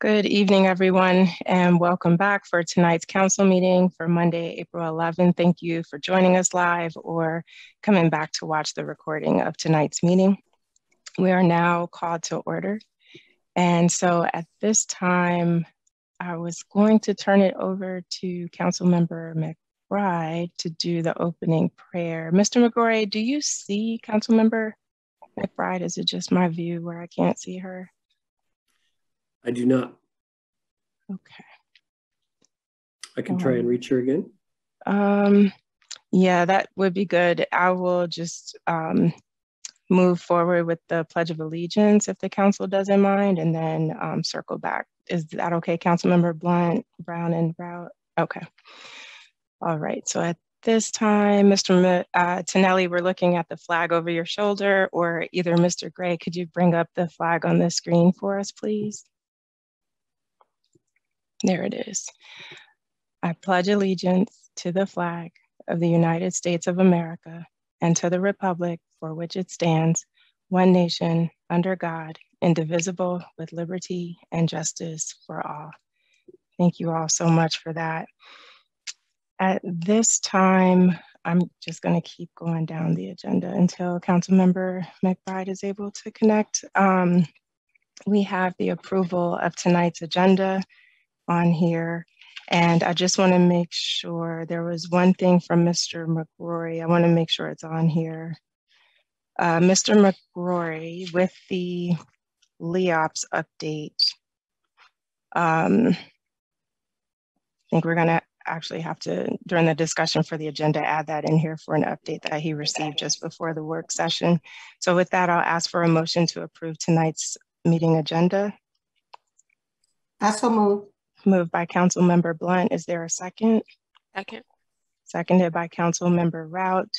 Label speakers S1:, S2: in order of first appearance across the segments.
S1: Good evening, everyone, and welcome back for tonight's council meeting for Monday, April 11th. Thank you for joining us live or coming back to watch the recording of tonight's meeting. We are now called to order. And so at this time, I was going to turn it over to Councilmember Mcbride to do the opening prayer. Mr. Mcbride, do you see Councilmember Mcbride? Is it just my view where I can't see her?
S2: I do not.
S1: Okay.
S2: I can try and reach her again.
S1: Yeah, that would be good. I will just move forward with the Pledge of Allegiance if the council doesn't mind, and then circle back. Is that okay, Councilmember Blunt, Brown, and Rout? Okay. All right. So at this time, Mr. Tonelli, we're looking at the flag over your shoulder, or either Mr. Gray, could you bring up the flag on the screen for us, please? There it is. I pledge allegiance to the flag of the United States of America and to the republic for which it stands, one nation, under God, indivisible, with liberty and justice for all. Thank you all so much for that. At this time, I'm just going to keep going down the agenda until Councilmember Mcbride is able to connect. We have the approval of tonight's agenda on here. And I just want to make sure there was one thing from Mr. McRory. I want to make sure it's on here. Mr. McRory, with the LEOPS update, I think we're going to actually have to, during the discussion for the agenda, add that in here for an update that he received just before the work session. So with that, I'll ask for a motion to approve tonight's meeting agenda.
S3: I so move.
S1: Moved by Councilmember Blunt. Is there a second?
S4: Second.
S1: Seconded by Councilmember Rout.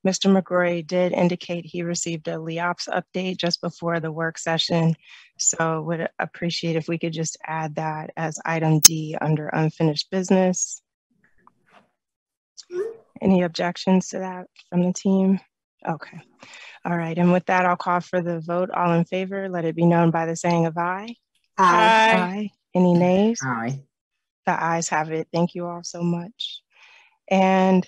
S1: Mr. McRory did indicate he received a LEOPS update just before the work session. So would appreciate if we could just add that as item D under unfinished business. Any objections to that from the team? Okay. All right. And with that, I'll call for the vote. All in favor, let it be known by the saying of aye.
S3: Aye.
S1: Aye. Any nays?
S3: Aye.
S1: The ayes have it. Thank you all so much. And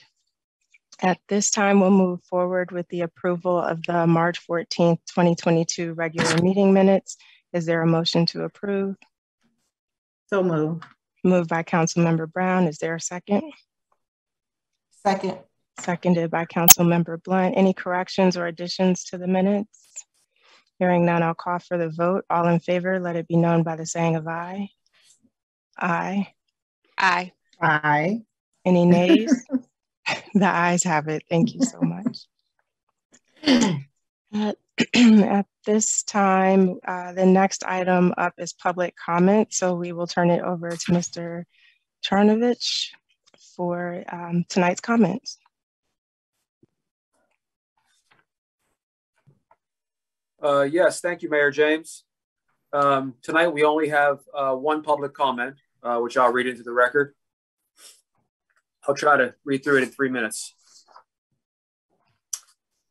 S1: at this time, we'll move forward with the approval of the March 14th, 2022 regular meeting minutes. Is there a motion to approve?
S3: So move.
S1: Moved by Councilmember Brown. Is there a second?
S3: Second.
S1: Seconded by Councilmember Blunt. Any corrections or additions to the minutes? Hearing none, I'll call for the vote. All in favor, let it be known by the saying of aye. Aye.
S4: Aye.
S3: Aye.
S1: Any nays? The ayes have it. Thank you so much. At this time, the next item up is public comment. So we will turn it over to Mr. Charnovich for tonight's comments.
S5: Yes, thank you, Mayor James. Tonight we only have one public comment, which I'll read into the record. I'll try to read through it in 3 minutes.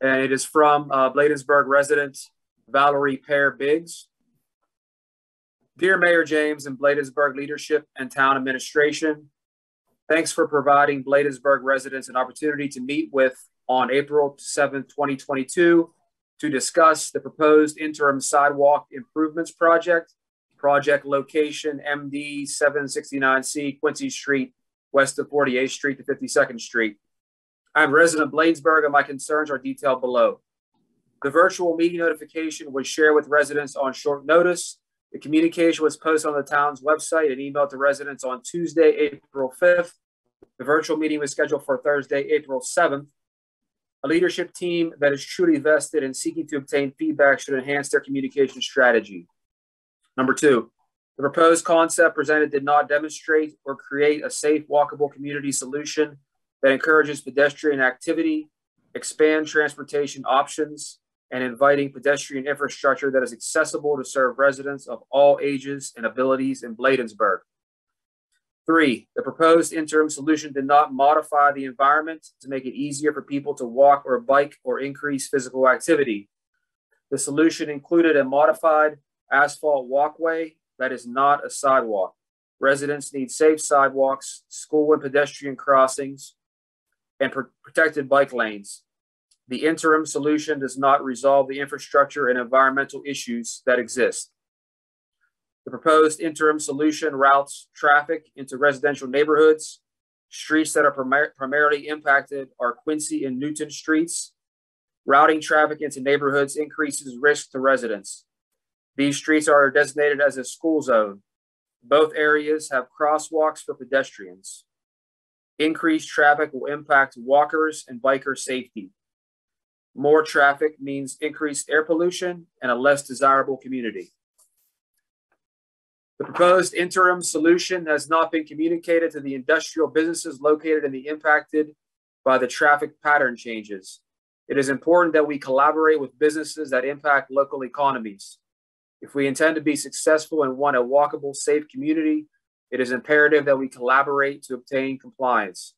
S5: And it is from Bladensburg resident Valerie Pear Biggs. Dear Mayor James and Bladensburg leadership and town administration, thanks for providing Bladensburg residents an opportunity to meet with on April 7th, 2022, to discuss the proposed interim sidewalk improvements project location MD 769C Quincy Street, west of 48th Street to 52nd Street. I'm a resident of Bladensburg and my concerns are detailed below. The virtual meeting notification was shared with residents on short notice. The communication was posted on the town's website and emailed to residents on Tuesday, April 5th. The virtual meeting was scheduled for Thursday, April 7th. A leadership team that is truly vested in seeking to obtain feedback should enhance their communication strategy. Number two, the proposed concept presented did not demonstrate or create a safe, walkable community solution that encourages pedestrian activity, expand transportation options, and inviting pedestrian infrastructure that is accessible to serve residents of all ages and abilities in Bladensburg. Three, the proposed interim solution did not modify the environment to make it easier for people to walk or bike or increase physical activity. The solution included a modified asphalt walkway that is not a sidewalk. Residents need safe sidewalks, school and pedestrian crossings, and protected bike lanes. The interim solution does not resolve the infrastructure and environmental issues that exist. The proposed interim solution routes traffic into residential neighborhoods. Streets that are primarily impacted are Quincy and Newton streets. Routing traffic into neighborhoods increases risk to residents. These streets are designated as a school zone. Both areas have crosswalks for pedestrians. Increased traffic will impact walkers and biker safety. More traffic means increased air pollution and a less desirable community. The proposed interim solution has not been communicated to the industrial businesses located in the impacted by the traffic pattern changes. It is important that we collaborate with businesses that impact local economies. If we intend to be successful and want a walkable, safe community, it is imperative that we collaborate to obtain compliance.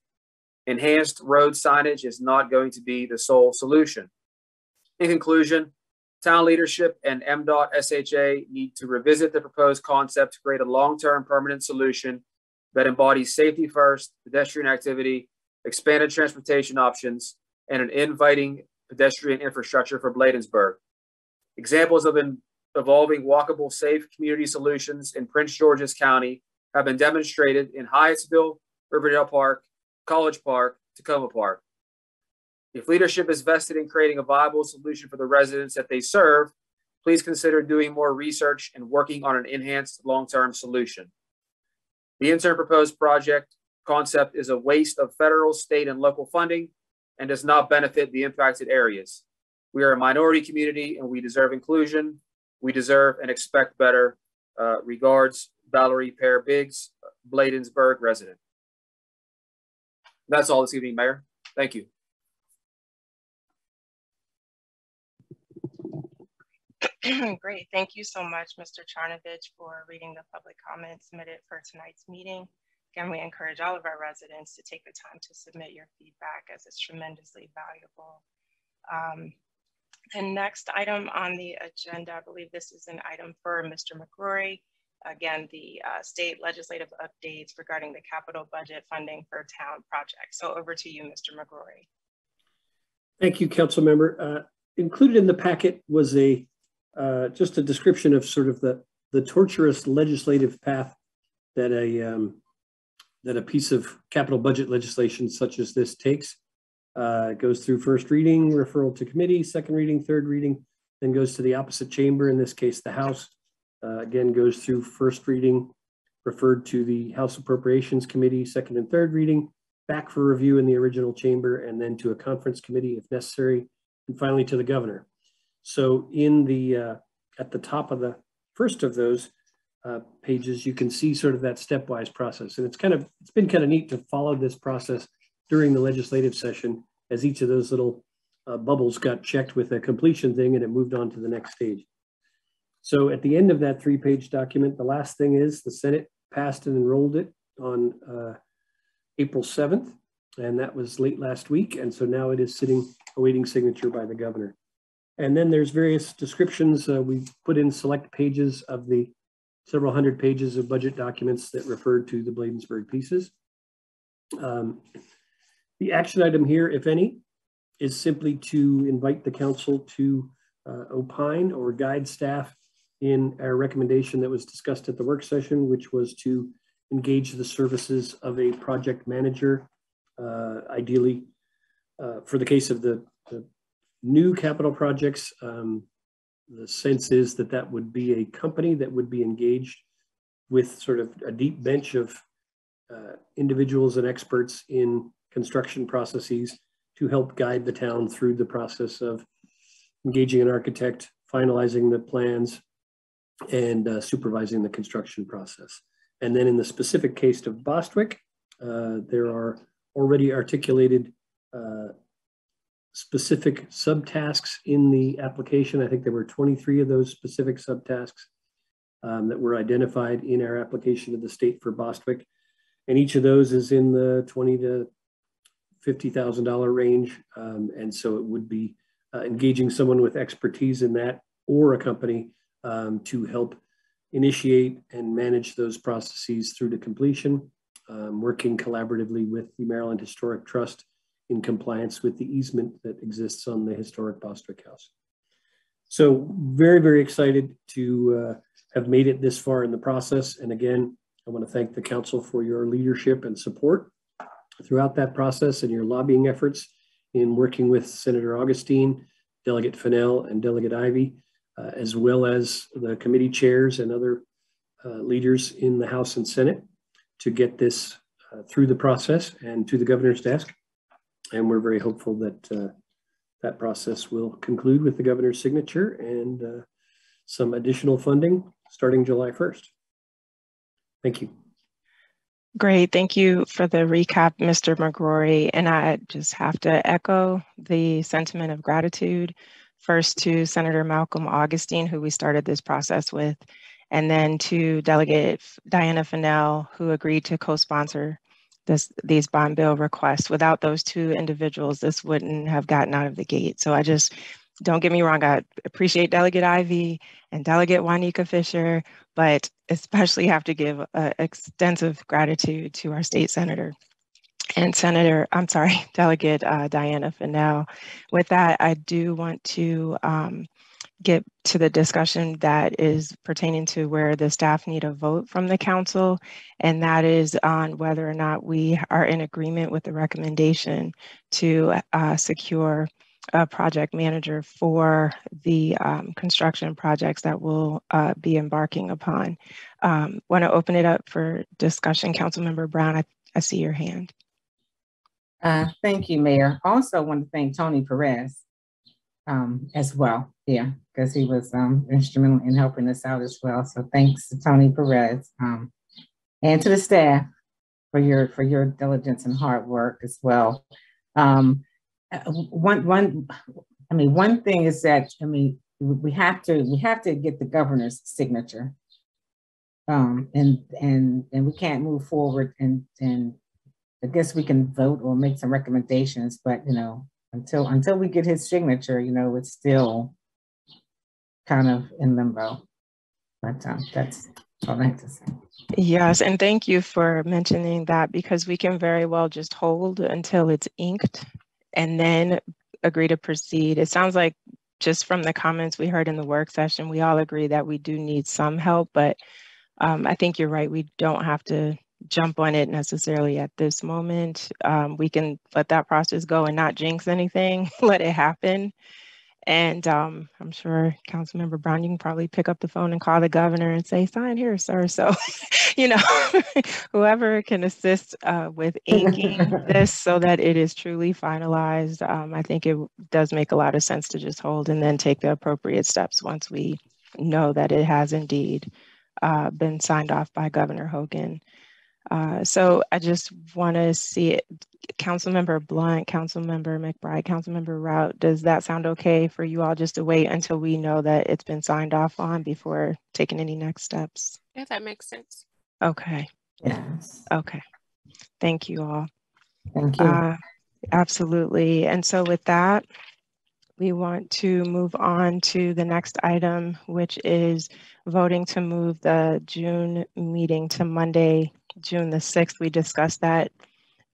S5: Enhanced road signage is not going to be the sole solution. In conclusion, town leadership and MDOT SHA need to revisit the proposed concept to create a long-term permanent solution that embodies safety first, pedestrian activity, expanded transportation options, and an inviting pedestrian infrastructure for Bladensburg. Examples of evolving walkable, safe community solutions in Prince George's County have been demonstrated in Hyattsville, Riverdale Park, College Park, Tacoma Park. If leadership is vested in creating a viable solution for the residents that they serve, please consider doing more research and working on an enhanced long-term solution. The interim proposed project concept is a waste of federal, state, and local funding and does not benefit the impacted areas. We are a minority community and we deserve inclusion. We deserve and expect better. Regards, Valerie Pear Biggs, Bladensburg resident. That's all this evening, Mayor. Thank you.
S1: Great. Thank you so much, Mr. Charnovich, for reading the public comments submitted for tonight's meeting. Again, we encourage all of our residents to take the time to submit your feedback as it's tremendously valuable. The next item on the agenda, I believe this is an item for Mr. Mcbride. Again, the state legislative updates regarding the capital budget funding for town projects. So over to you, Mr. Mcbride. Thank you,
S2: Council Member. Included in the packet was a just a description of sort of the torturous legislative path that a piece of capital budget legislation such as this takes. It goes through first reading, referral to committee, second reading, third reading, then goes to the opposite chamber, in this case, the House. Again, goes through first reading, referred to the House Appropriations Committee, second and third reading, back for review in the original chamber, and then to a conference committee if necessary, and finally to the governor. So in the at the top of the first of those pages, you can see sort of that stepwise process. And it's been kind of neat to follow this process during the legislative session as each of those little bubbles got checked with a completion thing and it moved on to the next stage. So at the end of that 3-page document, the last thing is the Senate passed and enrolled it on April 7th. And that was late last week. And so now it is sitting awaiting signature by the governor. And then there's various descriptions. We put in select pages of the several hundred pages of budget documents that referred to the Bladensburg pieces. The action item here, if any, is simply to invite the council to opine or guide staff in our recommendation that was discussed at the work session, which was to engage the services of a project manager, ideally for the case of the new capital projects. The sense is that that would be a company that would be engaged with sort of a deep bench of individuals and experts in construction processes to help guide the town through the process of engaging an architect, finalizing the plans, and supervising the construction process. And then in the specific case of Bostwick, there are already articulated specific subtasks in the application. I think there were 23 of those specific subtasks that were identified in our application to the state for Bostwick. And each of those is in the $20,000 to $50,000 range. And so it would be engaging someone with expertise in that or a company to help initiate and manage those processes through to completion, working collaboratively with the Maryland Historic Trust in compliance with the easement that exists on the historic Bostwick House. So very, very excited to have made it this far in the process. And again, I want to thank the council for your leadership and support throughout that process and your lobbying efforts in working with Senator Augustine, Delegate Fennell, and Delegate Ivey, as well as the committee chairs and other leaders in the House and Senate to get this through the process and to the governor's desk. And we're very hopeful that that process will conclude with the governor's signature and some additional funding starting July 1st. Thank you.
S1: Great. Thank you for the recap, Mr. Mcbride. And I just have to echo the sentiment of gratitude, first to Senator Malcolm Augustine, who we started this process with, and then to Delegate Diana Fennell, who agreed to co-sponsor these bond bill requests. Without those two individuals, this wouldn't have gotten out of the gate. So I just, don't get me wrong, I appreciate Delegate Ivey and Delegate Juanica Fisher, but especially have to give extensive gratitude to our state senator and Delegate Diana Fennell. With that, I do want to get to the discussion that is pertaining to where the staff need a vote from the council, and that is on whether or not we are in agreement with the recommendation to secure a project manager for the construction projects that we'll be embarking upon. Want to open it up for discussion. Councilmember Brown, I see your hand.
S3: Thank you, Mayor. Also want to thank Tony Perez as well, because he was instrumental in helping us out as well. So thanks to Tony Perez and to the staff for your diligence and hard work as well. One thing is that we have to get the governor's signature, and we can't move forward and I guess we can vote or make some recommendations, but until we get his signature, it's still kind of in limbo. But that's all I have to say.
S1: Yes, and thank you for mentioning that, because we can very well just hold until it's inked and then agree to proceed. It sounds like just from the comments we heard in the work session, we all agree that we do need some help, but I think you're right. We don't have to jump on it necessarily at this moment. We can let that process go and not jinx anything, let it happen. And I'm sure Councilmember Brown, you can probably pick up the phone and call the governor and say, sign here, sir. So, whoever can assist with inking this so that it is truly finalized, I think it does make a lot of sense to just hold and then take the appropriate steps once we know that it has indeed been signed off by Governor Hogan. So I just want to see it. Councilmember Blunt, Councilmember Mcbride, Councilmember Rout, does that sound okay for you all, just to wait until we know that it's been signed off on before taking any next steps?
S4: Yeah, that makes sense.
S1: Okay.
S3: Yes.
S1: Okay. Thank you all.
S3: Thank you.
S1: Absolutely. And so with that, we want to move on to the next item, which is voting to move the June meeting to Monday, June the 6th. We discussed that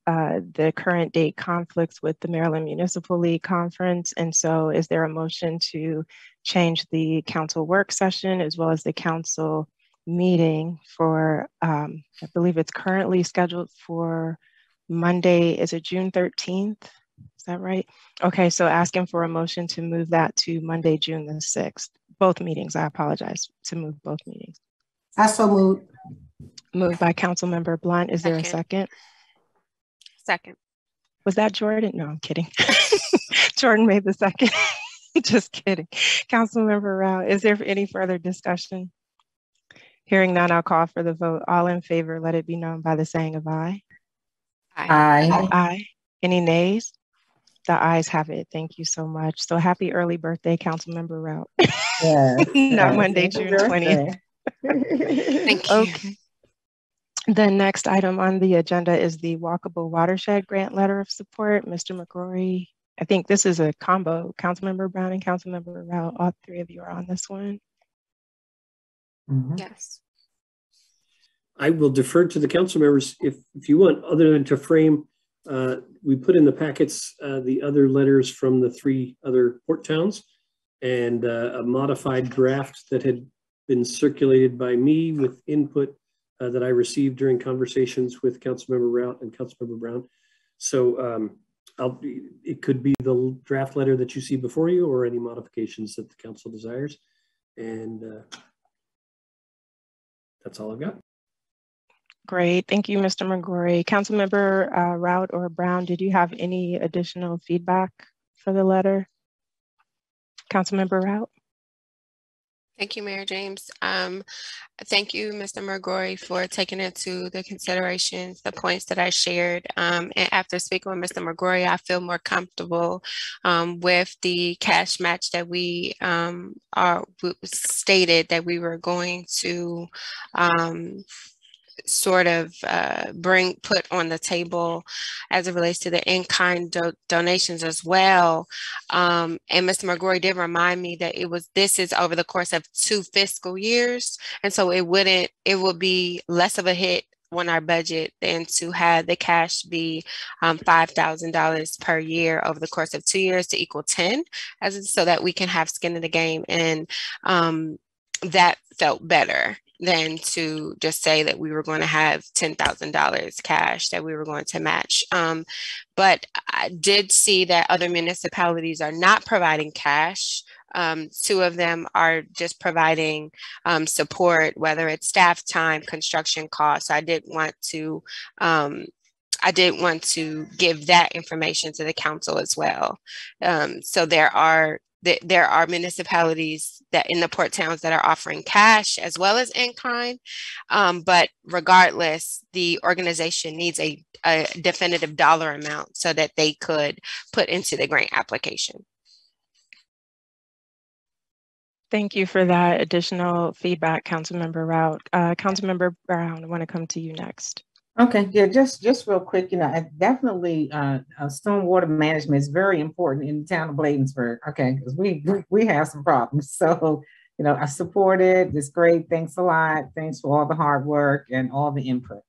S1: the current date conflicts with the Maryland Municipal League Conference. And so is there a motion to change the council work session as well as the council meeting for, I believe it's currently scheduled for Monday, is it June 13th? Is that right? Okay, so asking for a motion to move that to Monday, June the 6th. Both meetings, I apologize, to move both meetings.
S3: I so moved.
S1: Moved by Councilmember Blunt. Is there a second?
S4: Second.
S1: Was that Jordan? No, I'm kidding. Jordan made the second. Just kidding. Councilmember Rao, is there any further discussion? Hearing none, I'll call for the vote. All in favor, let it be known by the saying of aye.
S3: Aye.
S1: Aye. Any nays? The ayes have it. Thank you so much. So happy early birthday, Councilmember Rout.
S3: Yes.
S1: Not Monday, June 20th.
S4: Thank you.
S1: Okay. The next item on the agenda is the Walkable Watershed Grant Letter of Support. Mr. Mcbride, I think this is a combo. Councilmember Brown and Councilmember Rout, all three of you are on this one.
S4: Yes.
S2: I will defer to the council members if you want, other than to frame. We put in the packets the other letters from the 3 other port towns and a modified draft that had been circulated by me with input that I received during conversations with Councilmember Rout and Councilmember Brown. So it could be the draft letter that you see before you or any modifications that the council desires. And that's all I've got.
S1: Great, thank you, Mr. McGrory. Councilmember Rout or Brown, did you have any additional feedback for the letter? Councilmember Rout?
S4: Thank you, Mayor James. Thank you, Mr. McGrory, for taking into the considerations, the points that I shared. And after speaking with Mr. McGrory, I feel more comfortable with the cash match that we stated that we were going to sort of put on the table as it relates to the in-kind donations as well. And Mr. McGrory did remind me that this is over the course of 2 fiscal years. And so it would be less of a hit on our budget than to have the cash be $5,000 per year over the course of 2 years to equal 10, so that we can have skin in the game. And that felt better than to just say that we were going to have $10,000 cash that we were going to match. But I did see that other municipalities are not providing cash. 2 of them are just providing support, whether it's staff time, construction costs. I did want to give that information to the council as well. So there are municipalities that in the port towns that are offering cash as well as in-kind, but regardless, the organization needs a definitive dollar amount so that they could put into the grant application.
S1: Thank you for that additional feedback, Councilmember Rout. Councilmember Brown, I want to come to you next.
S3: Okay, yeah, just real quick, definitely stormwater management is very important in the town of Bladensburg, okay, because we have some problems. So, I support it. It's great. Thanks a lot. Thanks for all the hard work and all the input.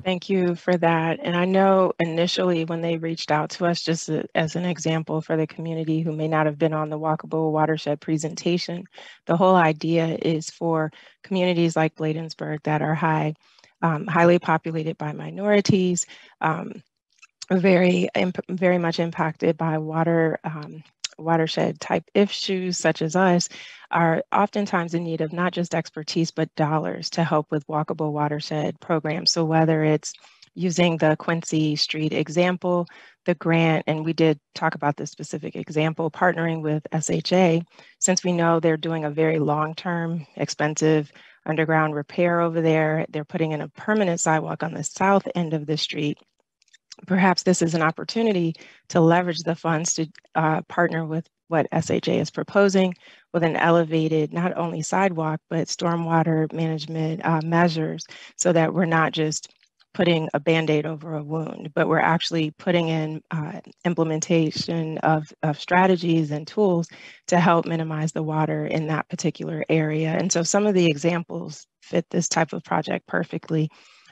S1: Thank you for that. And I know initially when they reached out to us, just as an example for the community who may not have been on the Walkable Watershed presentation, the whole idea is for communities like Bladensburg that are highly populated by minorities, very much impacted by watershed type issues such as us, are oftentimes in need of not just expertise, but dollars to help with walkable watershed programs. So whether it's using the Quincy Street example, the grant, and we did talk about this specific example, partnering with SHA, since we know they're doing a very long-term, expensive underground repair over there. They're putting in a permanent sidewalk on the south end of the street. Perhaps this is an opportunity to leverage the funds to partner with what SHA is proposing with an elevated, not only sidewalk, but stormwater management measures, so that we're not just putting a Band-Aid over a wound, but we're actually putting in implementation of strategies and tools to help minimize the water in that particular area. And so some of the examples fit this type of project perfectly.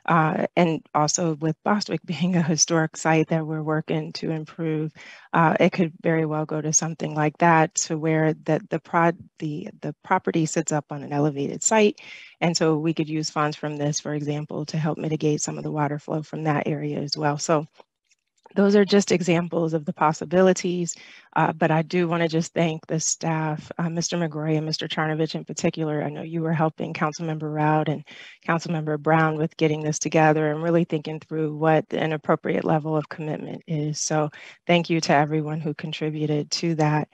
S1: And also with Bostwick being a historic site that we're working to improve, it could very well go to something like that, to where the property sits up on an elevated site. And so we could use funds from this, for example, to help mitigate some of the water flow from that area as well. So those are just examples of the possibilities, but I do want to just thank the staff, Mr. McGrory and Mr. Charnovich in particular. I know you were helping Councilmember Rout and Councilmember Brown with getting this together and really thinking through what an appropriate level of commitment is. So thank you to everyone who contributed to that.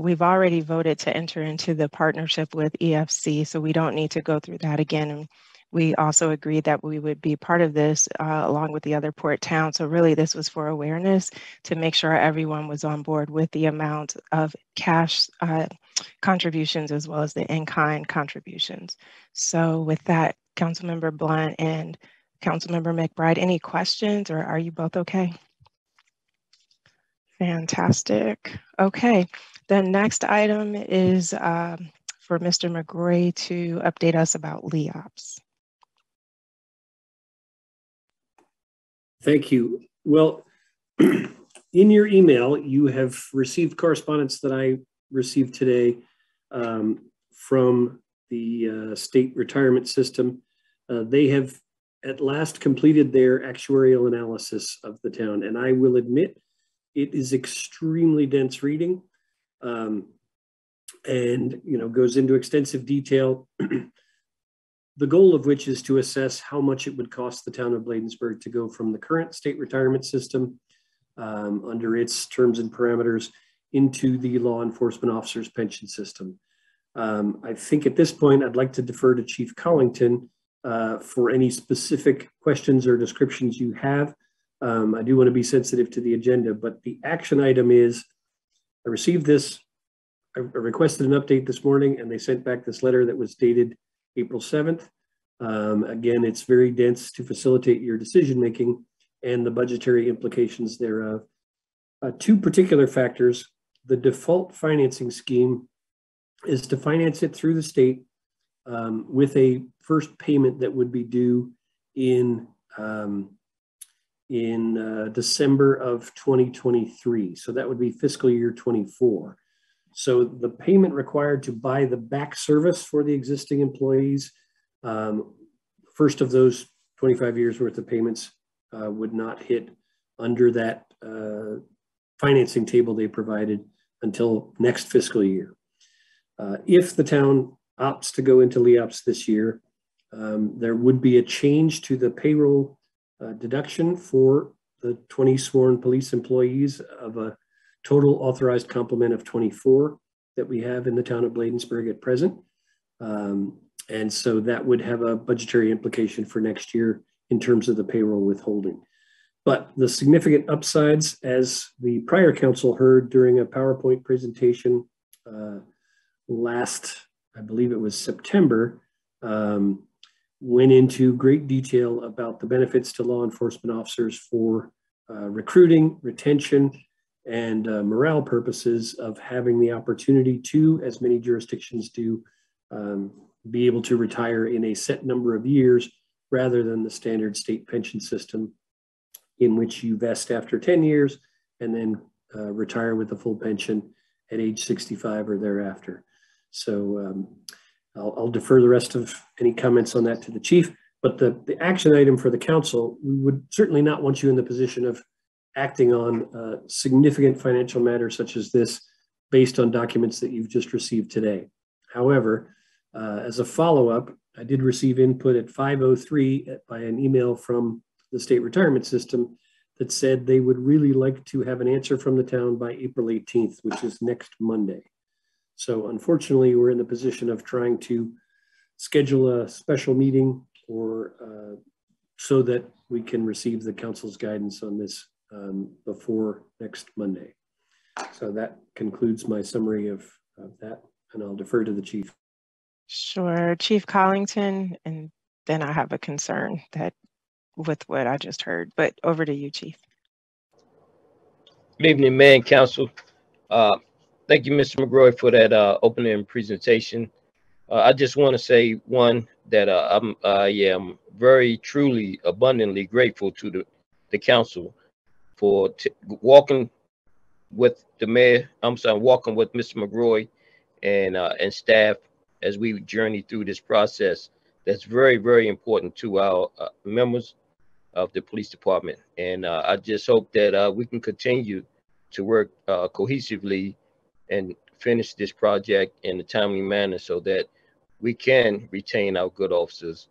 S1: We've already voted to enter into the partnership with EFC, so we don't need to go through that again. And we also agreed that we would be part of this along with the other port towns. So really this was for awareness, to make sure everyone was on board with the amount of cash contributions as well as the in-kind contributions. So with that, Councilmember Blunt and Councilmember Mcbride, any questions, or are you both okay? Fantastic. Okay, the next item is for Mr. Mcbride to update us about LEOPS.
S2: Thank you. Well, in your email, you have received correspondence that I received today from the state retirement system. They have at last completed their actuarial analysis of the town, and I will admit it is extremely dense reading, and goes into extensive detail. The goal of which is to assess how much it would cost the town of Bladensburg to go from the current state retirement system under its terms and parameters into the law enforcement officers pension system. I think at this point, I'd like to defer to Chief Collington for any specific questions or descriptions you have. I do want to be sensitive to the agenda, but the action item is, I received this, I requested an update this morning, and they sent back this letter that was dated April 7th. Again, it's very dense to facilitate your decision-making and the budgetary implications thereof. Two particular factors. The default financing scheme is to finance it through the state with a first payment that would be due in December of 2023. So that would be fiscal year 24. So the payment required to buy the back service for the existing employees, first of those 25 years worth of payments would not hit under that financing table they provided until next fiscal year. If the town opts to go into LEOPS this year, there would be a change to the payroll deduction for the 20 sworn police employees of a total authorized complement of 24 that we have in the town of Bladensburg at present. And so that would have a budgetary implication for next year in terms of the payroll withholding. But the significant upsides, as the prior council heard during a PowerPoint presentation last, I believe it was September, went into great detail about the benefits to law enforcement officers for recruiting, retention, and morale purposes of having the opportunity to, as many jurisdictions do, be able to retire in a set number of years rather than the standard state pension system in which you vest after 10 years and then retire with a full pension at age 65 or thereafter. So I'll defer the rest of any comments on that to the chief, but the action item for the council, we would certainly not want you in the position of acting on significant financial matters such as this based on documents that you've just received today. However, as a follow-up, I did receive input at 5:03 by an email from the state retirement system that said they would really like to have an answer from the town by April 18th, which is next Monday. So unfortunately, we're in the position of trying to schedule a special meeting or so that we can receive the council's guidance on this before next Monday. So that concludes my summary of that, and I'll defer to the chief.
S1: Sure, Chief Collington, and then I have a concern that with what I just heard, but over to you, Chief.
S6: Good evening, Mayor and Council. Thank you, Mr. Mcbride, for that opening presentation. I just want to say, one, that I am very, truly, abundantly grateful to the council for walking with the mayor. Walking with Mr. Mcbride and staff as we journey through this process. That's very, very important to our members of the police department. And I just hope that we can continue to work cohesively and finish this project in a timely manner so that we can retain our good officers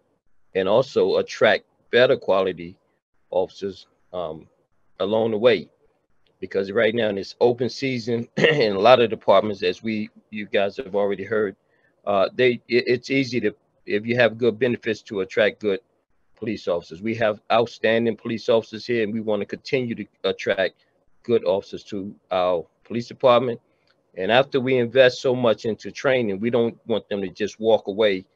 S6: and also attract better quality officers along the way. Because right now in this open season, in a lot of departments, as you guys have already heard, it's easy to, if you have good benefits, to attract good police officers. We have outstanding police officers here, and we want to continue to attract good officers to our police department. And after we invest so much into training, we don't want them to just walk away,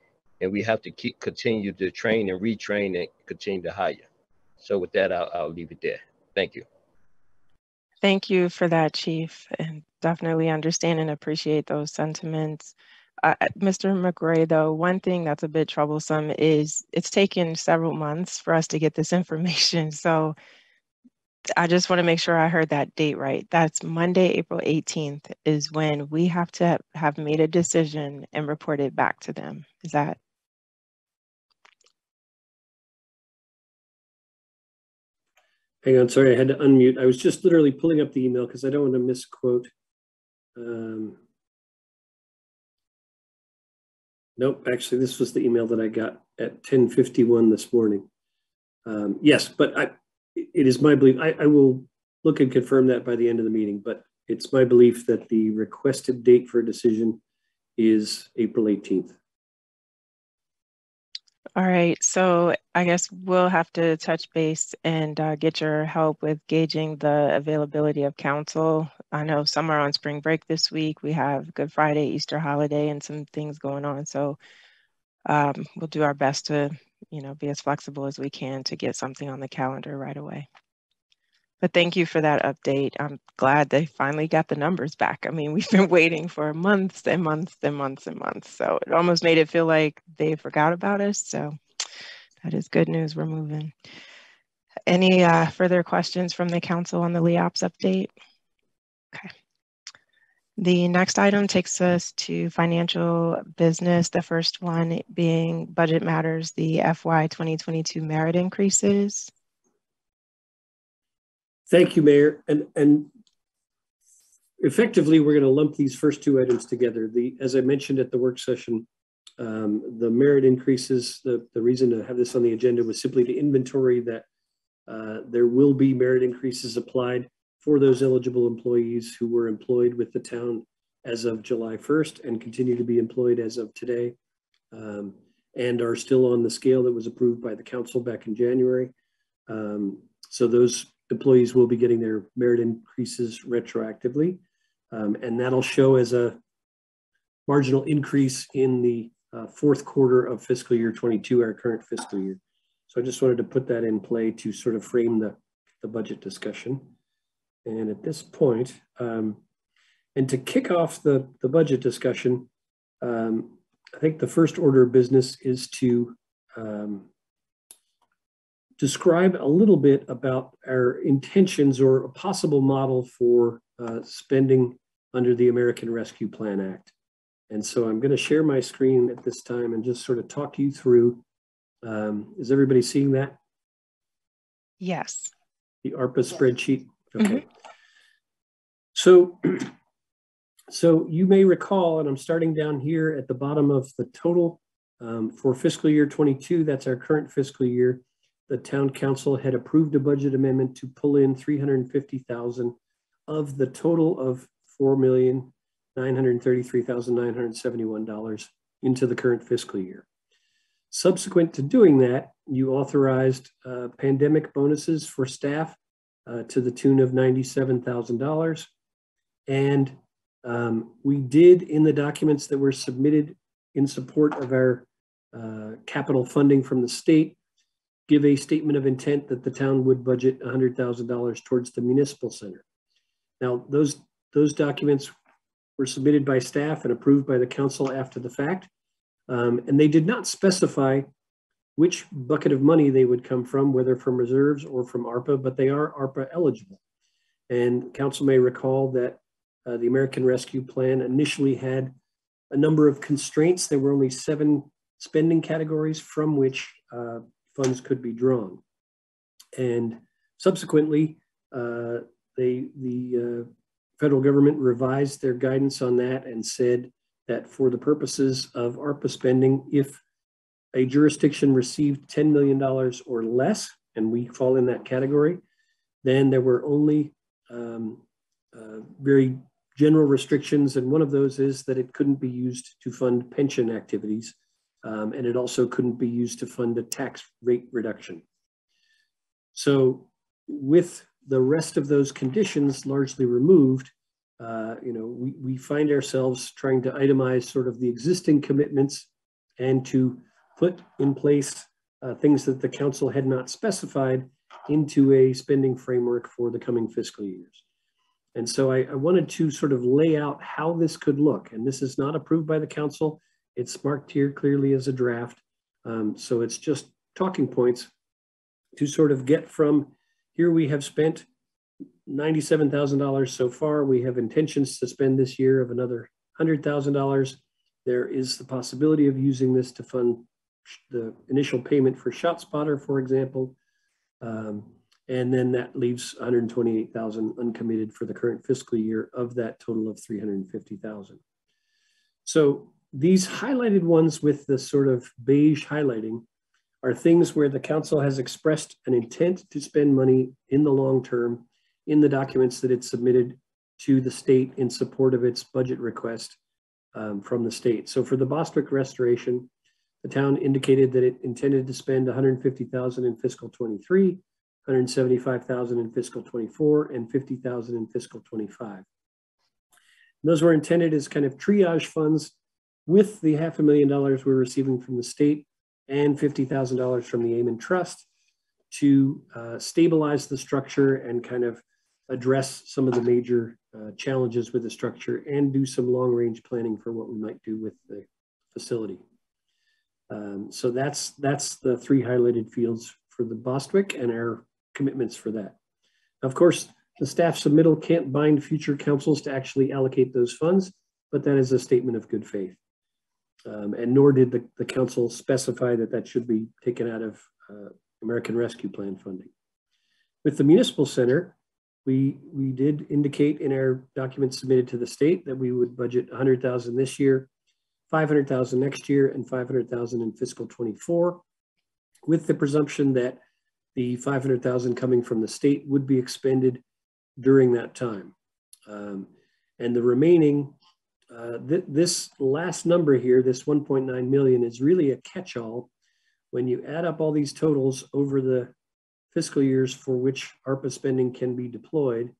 S6: and we have to continue to train and retrain and continue to hire. So with that, I'll leave it there. Thank you.
S1: Thank you for that, Chief, and definitely understand and appreciate those sentiments. Mr. Mcbride, though, one thing that's a bit troublesome is it's taken several months for us to get this information. So I just want to make sure I heard that date right. That's Monday, April 18th is when we have to have made a decision and report it back to them. Is that?
S2: Hang on, sorry, I had to unmute. I was just literally pulling up the email because I don't want to misquote. Nope, actually, this was the email that I got at 10:51 this morning. Yes, but it is my belief, I will look and confirm that by the end of the meeting, but it's my belief that the requested date for a decision is April 18th.
S1: All right, so I guess we'll have to touch base and get your help with gauging the availability of council. I know some are on spring break this week. We have Good Friday, Easter holiday, and some things going on. So we'll do our best to, be as flexible as we can to get something on the calendar right away. But thank you for that update. I'm glad they finally got the numbers back. I mean, we've been waiting for months and months and months and months. So it almost made it feel like they forgot about us. So that is good news. We're moving. Any further questions from the council on the LEOPS update? Okay. The next item takes us to financial business. The first one being budget matters, the FY 2022 merit increases.
S2: Thank you, Mayor. And effectively, we're going to lump these first two items together. As I mentioned at the work session, the merit increases, the reason to have this on the agenda was simply to inventory that there will be merit increases applied for those eligible employees who were employed with the town as of July 1st and continue to be employed as of today, and are still on the scale that was approved by the council back in January. So those employees will be getting their merit increases retroactively, and that'll show as a marginal increase in the fourth quarter of fiscal year 22, our current fiscal year. So I just wanted to put that in play to sort of frame the budget discussion. And at this point, and to kick off the budget discussion, I think the first order of business is to describe a little bit about our intentions or a possible model for spending under the American Rescue Plan Act. And so I'm going to share my screen at this time and just sort of talk you through. Is everybody seeing that?
S1: Yes.
S2: The ARPA spreadsheet? Okay. So you may recall, and I'm starting down here at the bottom of the total for fiscal year 22, that's our current fiscal year. The town council had approved a budget amendment to pull in $350,000 of the total of $4,933,971 into the current fiscal year. Subsequent to doing that, you authorized pandemic bonuses for staff to the tune of $97,000. And we did, in the documents that were submitted in support of our capital funding from the state, give a statement of intent that the town would budget $100,000 towards the municipal center. Now, those documents were submitted by staff and approved by the council after the fact, and they did not specify which bucket of money they would come from, whether from reserves or from ARPA, but they are ARPA eligible. And council may recall that the American Rescue Plan initially had a number of constraints. There were only 7 spending categories from which funds could be drawn. And subsequently, the federal government revised their guidance on that and said that for the purposes of ARPA spending, if a jurisdiction received $10 million or less, and we fall in that category, then there were only very general restrictions. And one of those is that it couldn't be used to fund pension activities. And it also couldn't be used to fund a tax rate reduction. So with the rest of those conditions largely removed, we find ourselves trying to itemize sort of the existing commitments and to put in place things that the council had not specified into a spending framework for the coming fiscal years. And so I wanted to sort of lay out how this could look. And this is not approved by the council. It's marked here clearly as a draft. So it's just talking points to sort of get from here. We have spent $97,000 so far. We have intentions to spend this year of another $100,000. There is the possibility of using this to fund the initial payment for ShotSpotter, for example. And then that leaves $128,000 uncommitted for the current fiscal year of that total of $350,000. So these highlighted ones with the sort of beige highlighting are things where the council has expressed an intent to spend money in the long term in the documents that it submitted to the state in support of its budget request from the state. So for the Bostwick restoration, the town indicated that it intended to spend $150,000 in fiscal 23, $175,000 in fiscal 24, and $50,000 in fiscal 25. Those were intended as kind of triage funds with the $500,000 we're receiving from the state and $50,000 from the Amen Trust to stabilize the structure and kind of address some of the major challenges with the structure and do some long-range planning for what we might do with the facility. So that's the three highlighted fields for the Bostwick and our commitments for that. Of course, the staff submittal can't bind future councils to actually allocate those funds, but that is a statement of good faith. And nor did the council specify that that should be taken out of American Rescue Plan funding. With the municipal center, we did indicate in our documents submitted to the state that we would budget $100,000 this year, $500,000 next year, and $500,000 in fiscal 24, with the presumption that the $500,000 coming from the state would be expended during that time. And the remaining, this last number here, this 1.9 million, is really a catch-all. When you add up all these totals over the fiscal years for which ARPA spending can be deployed,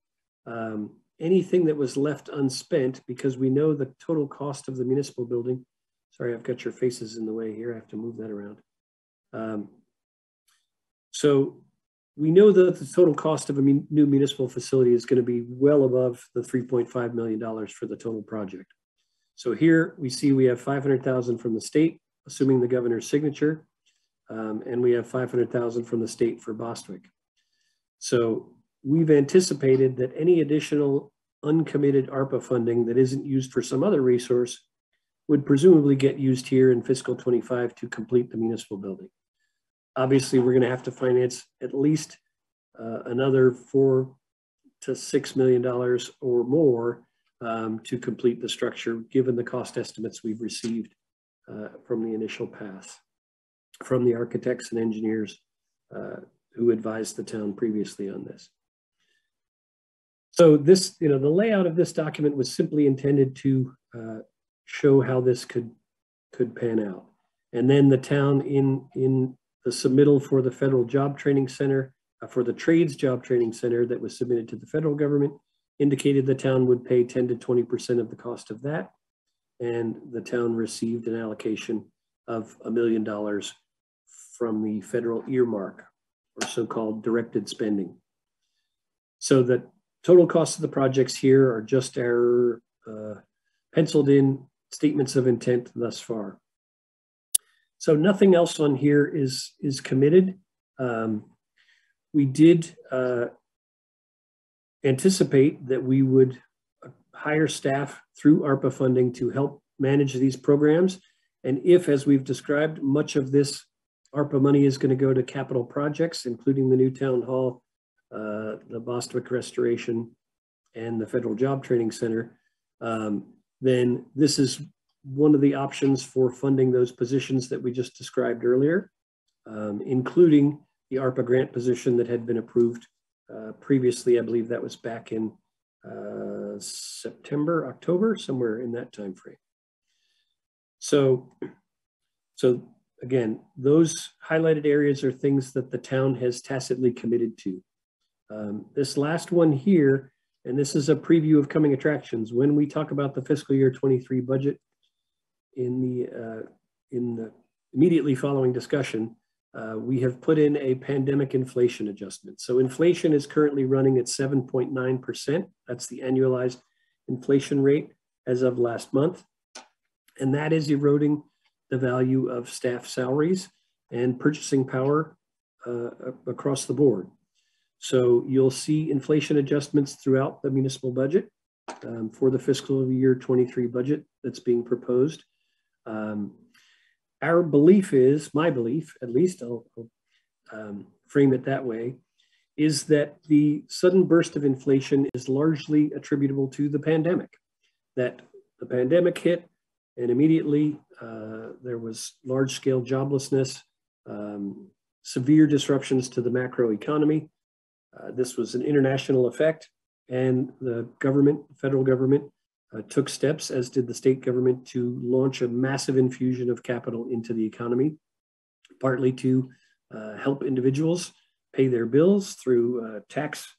S2: anything that was left unspent, because we know the total cost of the municipal building, sorry, I've got your faces in the way here, I have to move that around. So we know that the total cost of a new municipal facility is going to be well above the $3.5 million for the total project. So here we see we have $500,000 from the state, assuming the governor's signature, and we have $500,000 from the state for Bostwick. So we've anticipated that any additional uncommitted ARPA funding that isn't used for some other resource would presumably get used here in fiscal 25 to complete the municipal building. Obviously, we're going to have to finance at least another $4 to $6 million or more to complete the structure, given the cost estimates we've received from the initial pass from the architects and engineers who advised the town previously on this. So this, the layout of this document was simply intended to show how this could pan out. And then the town in the submittal for the Federal Job Training Center, for the Trades Job Training Center that was submitted to the federal government, indicated the town would pay 10 to 20% of the cost of that. And the town received an allocation of $1 million from the federal earmark, or so-called directed spending. So the total cost of the projects here are just our penciled in statements of intent thus far. So nothing else on here is committed. We did anticipate that we would hire staff through ARPA funding to help manage these programs. And if, as we've described, much of this ARPA money is going to go to capital projects, including the new town hall, the Bostwick restoration, and the Federal Job Training Center, then this is one of the options for funding those positions that we just described earlier, including the ARPA grant position that had been approved previously. I believe that was back in September, October, somewhere in that time frame. So again, those highlighted areas are things that the town has tacitly committed to. This last one here, and this is a preview of coming attractions. When we talk about the fiscal year 23 budget in the immediately following discussion, we have put in a pandemic inflation adjustment. So inflation is currently running at 7.9%. That's the annualized inflation rate as of last month. And that is eroding the value of staff salaries and purchasing power across the board. So you'll see inflation adjustments throughout the municipal budget for the fiscal year 23 budget that's being proposed. Our belief is, my belief, at least I'll frame it that way, is that the sudden burst of inflation is largely attributable to the pandemic. That the pandemic hit and immediately there was large-scale joblessness, severe disruptions to the macro economy. This was an international effect, and the government, federal government, took steps, as did the state government, to launch a massive infusion of capital into the economy, partly to help individuals pay their bills through tax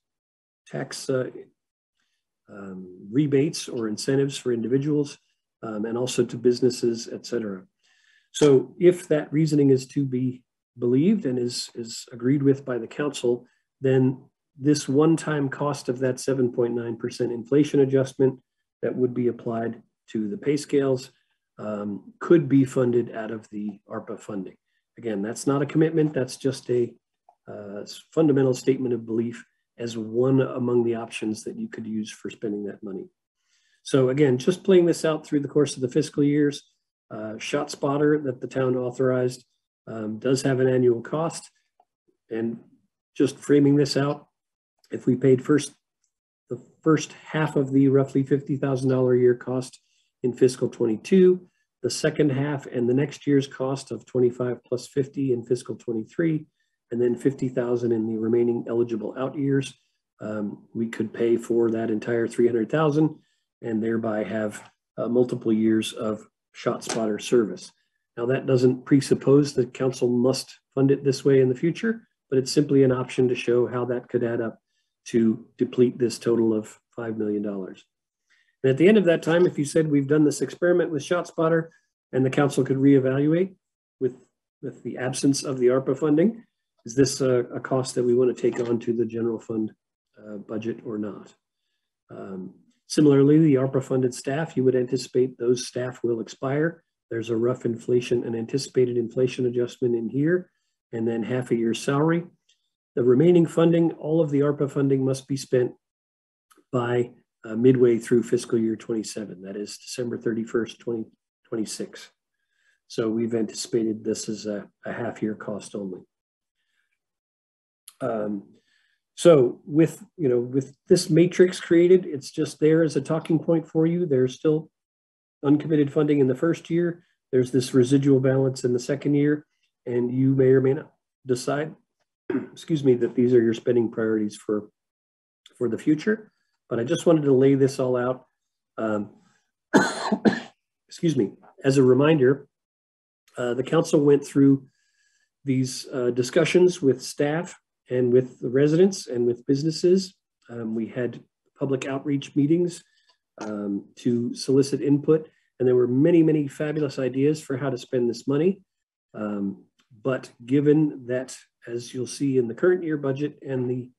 S2: rebates or incentives for individuals, and also to businesses, et cetera. So if that reasoning is to be believed and is agreed with by the council, then this one-time cost of that 7.9% inflation adjustment that would be applied to the pay scales could be funded out of the ARPA funding. Again, that's not a commitment, that's just a fundamental statement of belief as one among the options that you could use for spending that money. So again, just playing this out through the course of the fiscal years, ShotSpotter that the town authorized does have an annual cost. And just framing this out, if we paid the first half of the roughly $50,000 a year cost in fiscal 22, the second half and the next year's cost of 25 plus 50 in fiscal 23, and then 50,000 in the remaining eligible out years, we could pay for that entire 300,000 and thereby have multiple years of ShotSpotter service. Now that doesn't presuppose that council must fund it this way in the future, but it's simply an option to show how that could add up to deplete this total of $5 million. And at the end of that time, if you said we've done this experiment with ShotSpotter and the council could reevaluate with the absence of the ARPA funding, is this a cost that we want to take on to the general fund budget or not? Similarly, the ARPA funded staff, you would anticipate those staff will expire. There's a rough inflation, an anticipated inflation adjustment in here, and then half a year's salary. The remaining funding, all of the ARPA funding must be spent by midway through fiscal year 27. That is December 31st, 2026. So we've anticipated this as a half year cost only. So with this matrix created, it's just there as a talking point for you. There's still uncommitted funding in the first year. There's this residual balance in the second year, and you may or may not decide, excuse me, that these are your spending priorities for the future. But I just wanted to lay this all out. Excuse me, as a reminder, the council went through these discussions with staff and with the residents and with businesses. We had public outreach meetings to solicit input, and there were many, many fabulous ideas for how to spend this money. But given that, as you'll see in the current year budget and the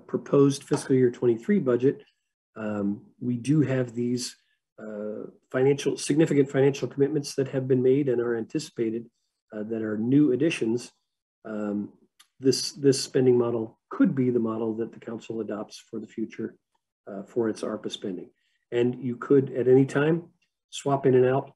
S2: proposed fiscal year 23 budget, we do have these significant financial commitments that have been made and are anticipated that are new additions. This spending model could be the model that the council adopts for the future for its ARPA spending. And you could at any time swap in and out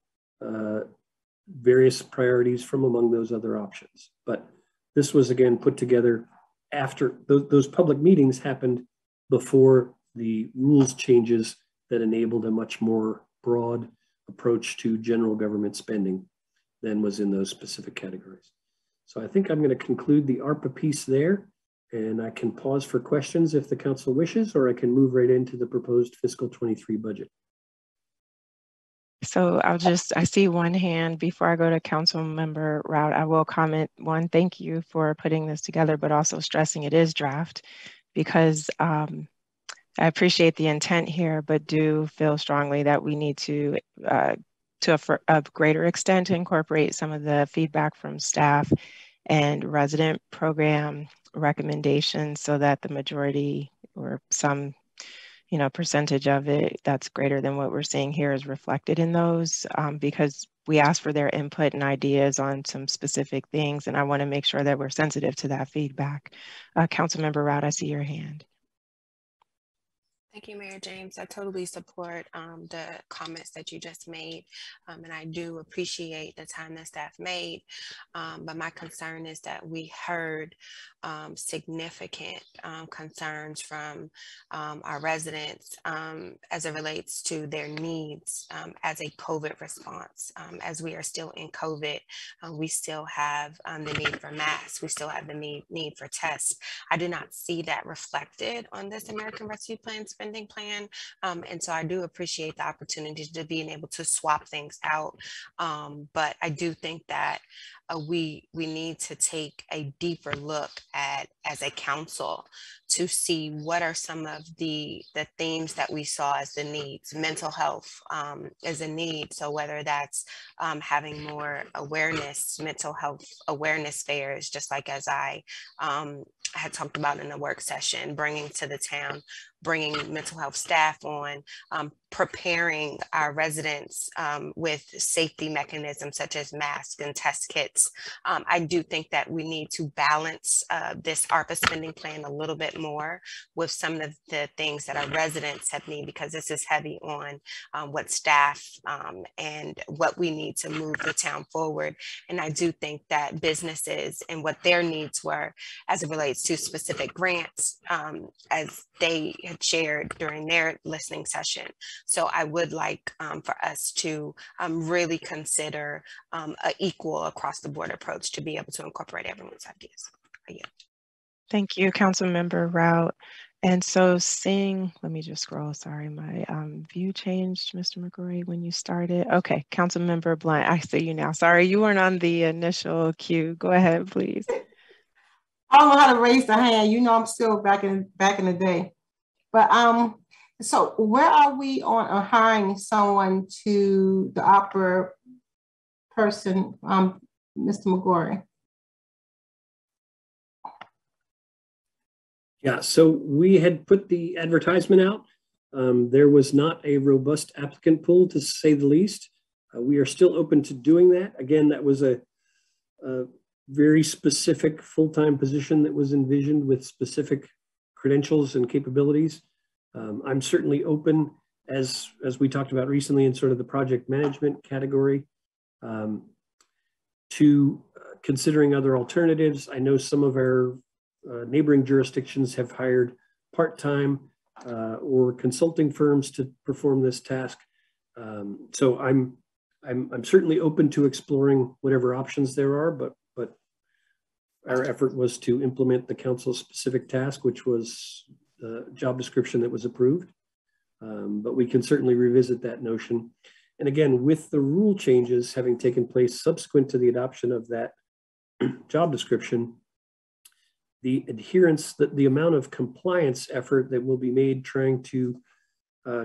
S2: various priorities from among those other options. But this was again put together after those public meetings happened before the rules changes that enabled a much more broad approach to general government spending than was in those specific categories. So I think I'm going to conclude the ARPA piece there, and I can pause for questions if the council wishes, or I can move right into the proposed fiscal 23 budget.
S1: So I see one hand before I go to council member route. I will comment one, thank you for putting this together, but also stressing it is draft, because I appreciate the intent here, but do feel strongly that we need to a greater extent incorporate some of the feedback from staff and resident program recommendations so that the majority or some percentage of it that's greater than what we're seeing here is reflected in those, because we asked for their input and ideas on some specific things, and I want to make sure that we're sensitive to that feedback. Councilmember Rout, I see your hand.
S4: Thank you, Mayor James. I totally support the comments that you just made, and I do appreciate the time that staff made, but my concern is that we heard significant concerns from our residents as it relates to their needs as a COVID response. As we are still in COVID, we still have the need for masks, we still have the need for tests. I did not see that reflected on this American Rescue Plan spending plan. And so I do appreciate the opportunity to being able to swap things out. But I do think that we need to take a deeper look at, as a council, to see what are some of the themes that we saw as the needs. Mental health is a need. So whether that's having more awareness, mental health awareness fairs, just like as I had talked about in the work session, bringing to the town, bringing mental health staff on, preparing our residents with safety mechanisms such as masks and test kits. I do think that we need to balance this ARPA spending plan a little bit more with some of the things that our residents have need, because this is heavy on what staff and what we need to move the town forward. And I do think that businesses and what their needs were as it relates to specific grants, as they had shared during their listening session. So I would like for us to really consider an equal across the board approach to be able to incorporate everyone's ideas.
S1: Thank you, Councilmember Rout. And so let me just scroll, sorry, my view changed, Mr. McGrory, when you started. Okay, Councilmember Blunt, I see you now. Sorry, you weren't on the initial queue. Go ahead, please.
S7: I don't know how to raise the hand. I'm still back in the day. But so where are we on hiring someone to the opera person, Mr. McGrory?
S2: Yeah, so we had put the advertisement out. There was not a robust applicant pool, to say the least. We are still open to doing that. Again, that was a very specific full-time position that was envisioned with specific credentials and capabilities. I'm certainly open, as we talked about recently in sort of the project management category, to considering other alternatives. I know some of our neighboring jurisdictions have hired part-time or consulting firms to perform this task. So I'm certainly open to exploring whatever options there are, but our effort was to implement the council's specific task, which was the job description that was approved. But we can certainly revisit that notion. And again, with the rule changes having taken place subsequent to the adoption of that job description, the adherence, the amount of compliance effort that will be made trying to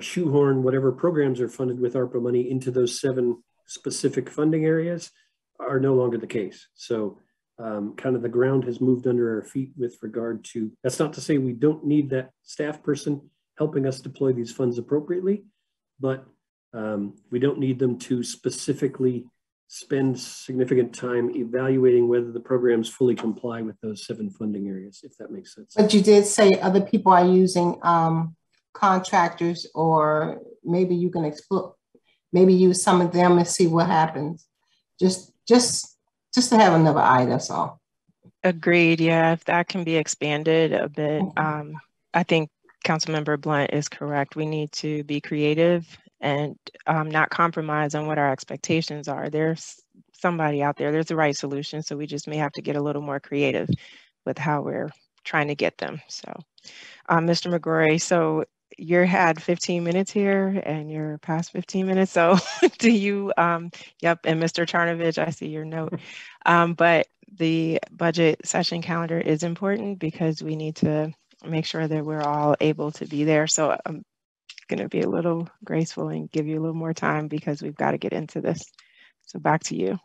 S2: shoehorn whatever programs are funded with ARPA money into those 7 specific funding areas are no longer the case. So kind of the ground has moved under our feet with regard to, that's not to say we don't need that staff person helping us deploy these funds appropriately, but we don't need them to specifically spend significant time evaluating whether the programs fully comply with those 7 funding areas, if that makes sense.
S7: But you did say other people are using contractors, or maybe you can explore, maybe use some of them and see what happens. Just to have another eye, that's all.
S1: Agreed. Yeah, if that can be expanded a bit, I think Councilmember Blunt is correct. We need to be creative and not compromise on what our expectations are. There's somebody out there, there's the right solution. So we just may have to get a little more creative with how we're trying to get them. So Mr. McGrory, so you had 15 minutes here and you're past 15 minutes. So do you, yep. And Mr. Charnovich, I see your note. But the budget session calendar is important because we need to make sure that we're all able to be there. So I'm going to be a little graceful and give you a little more time because we've got to get into this. So back to you.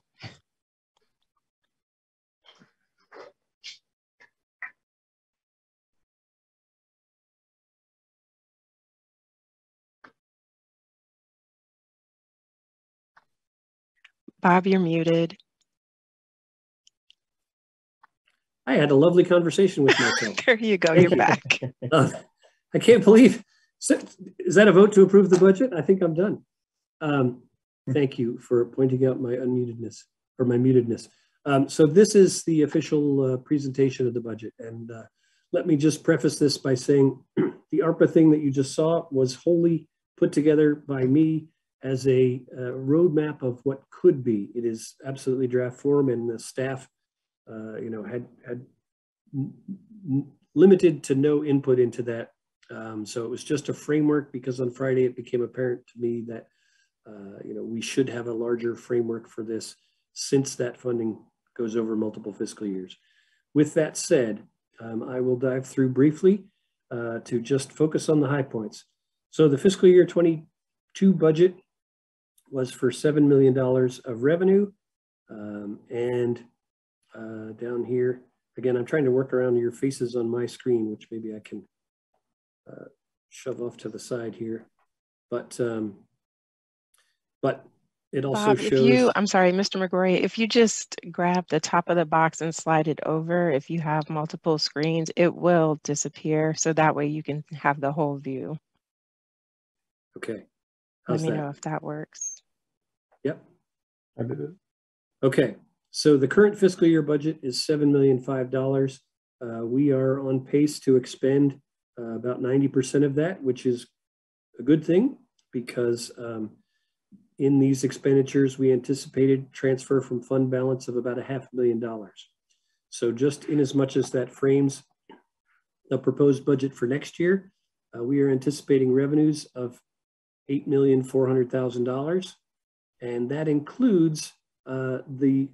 S1: Bob, you're muted.
S2: I had a lovely conversation with myself.
S1: There you go, you're back.
S2: I can't believe, is that a vote to approve the budget? I think I'm done. Thank you for pointing out my unmutedness or my mutedness. So this is the official presentation of the budget. And let me just preface this by saying the ARPA thing that you just saw was wholly put together by me as a roadmap of what could be. It is absolutely draft form, and the staff had limited to no input into that. So it was just a framework, because on Friday it became apparent to me that we should have a larger framework for this, since that funding goes over multiple fiscal years. With that said, I will dive through briefly to just focus on the high points. So the fiscal year 22 budget was for $7 million of revenue. And down here, again, I'm trying to work around your faces on my screen, which maybe I can shove off to the side here. But it also
S1: Bob,
S2: shows.
S1: I'm sorry, Mr. McGrory, if you just grab the top of the box and slide it over, if you have multiple screens, it will disappear. So that way you can have the whole view.
S2: Okay.
S1: Let me know if that works.
S2: Yep. I did it. Okay. So the current fiscal year budget is $7,005,000. We are on pace to expend about 90% of that, which is a good thing, because in these expenditures, we anticipated transfer from fund balance of about $500,000. So just in as much as that frames the proposed budget for next year, we are anticipating revenues of $8,400,000. And that includes the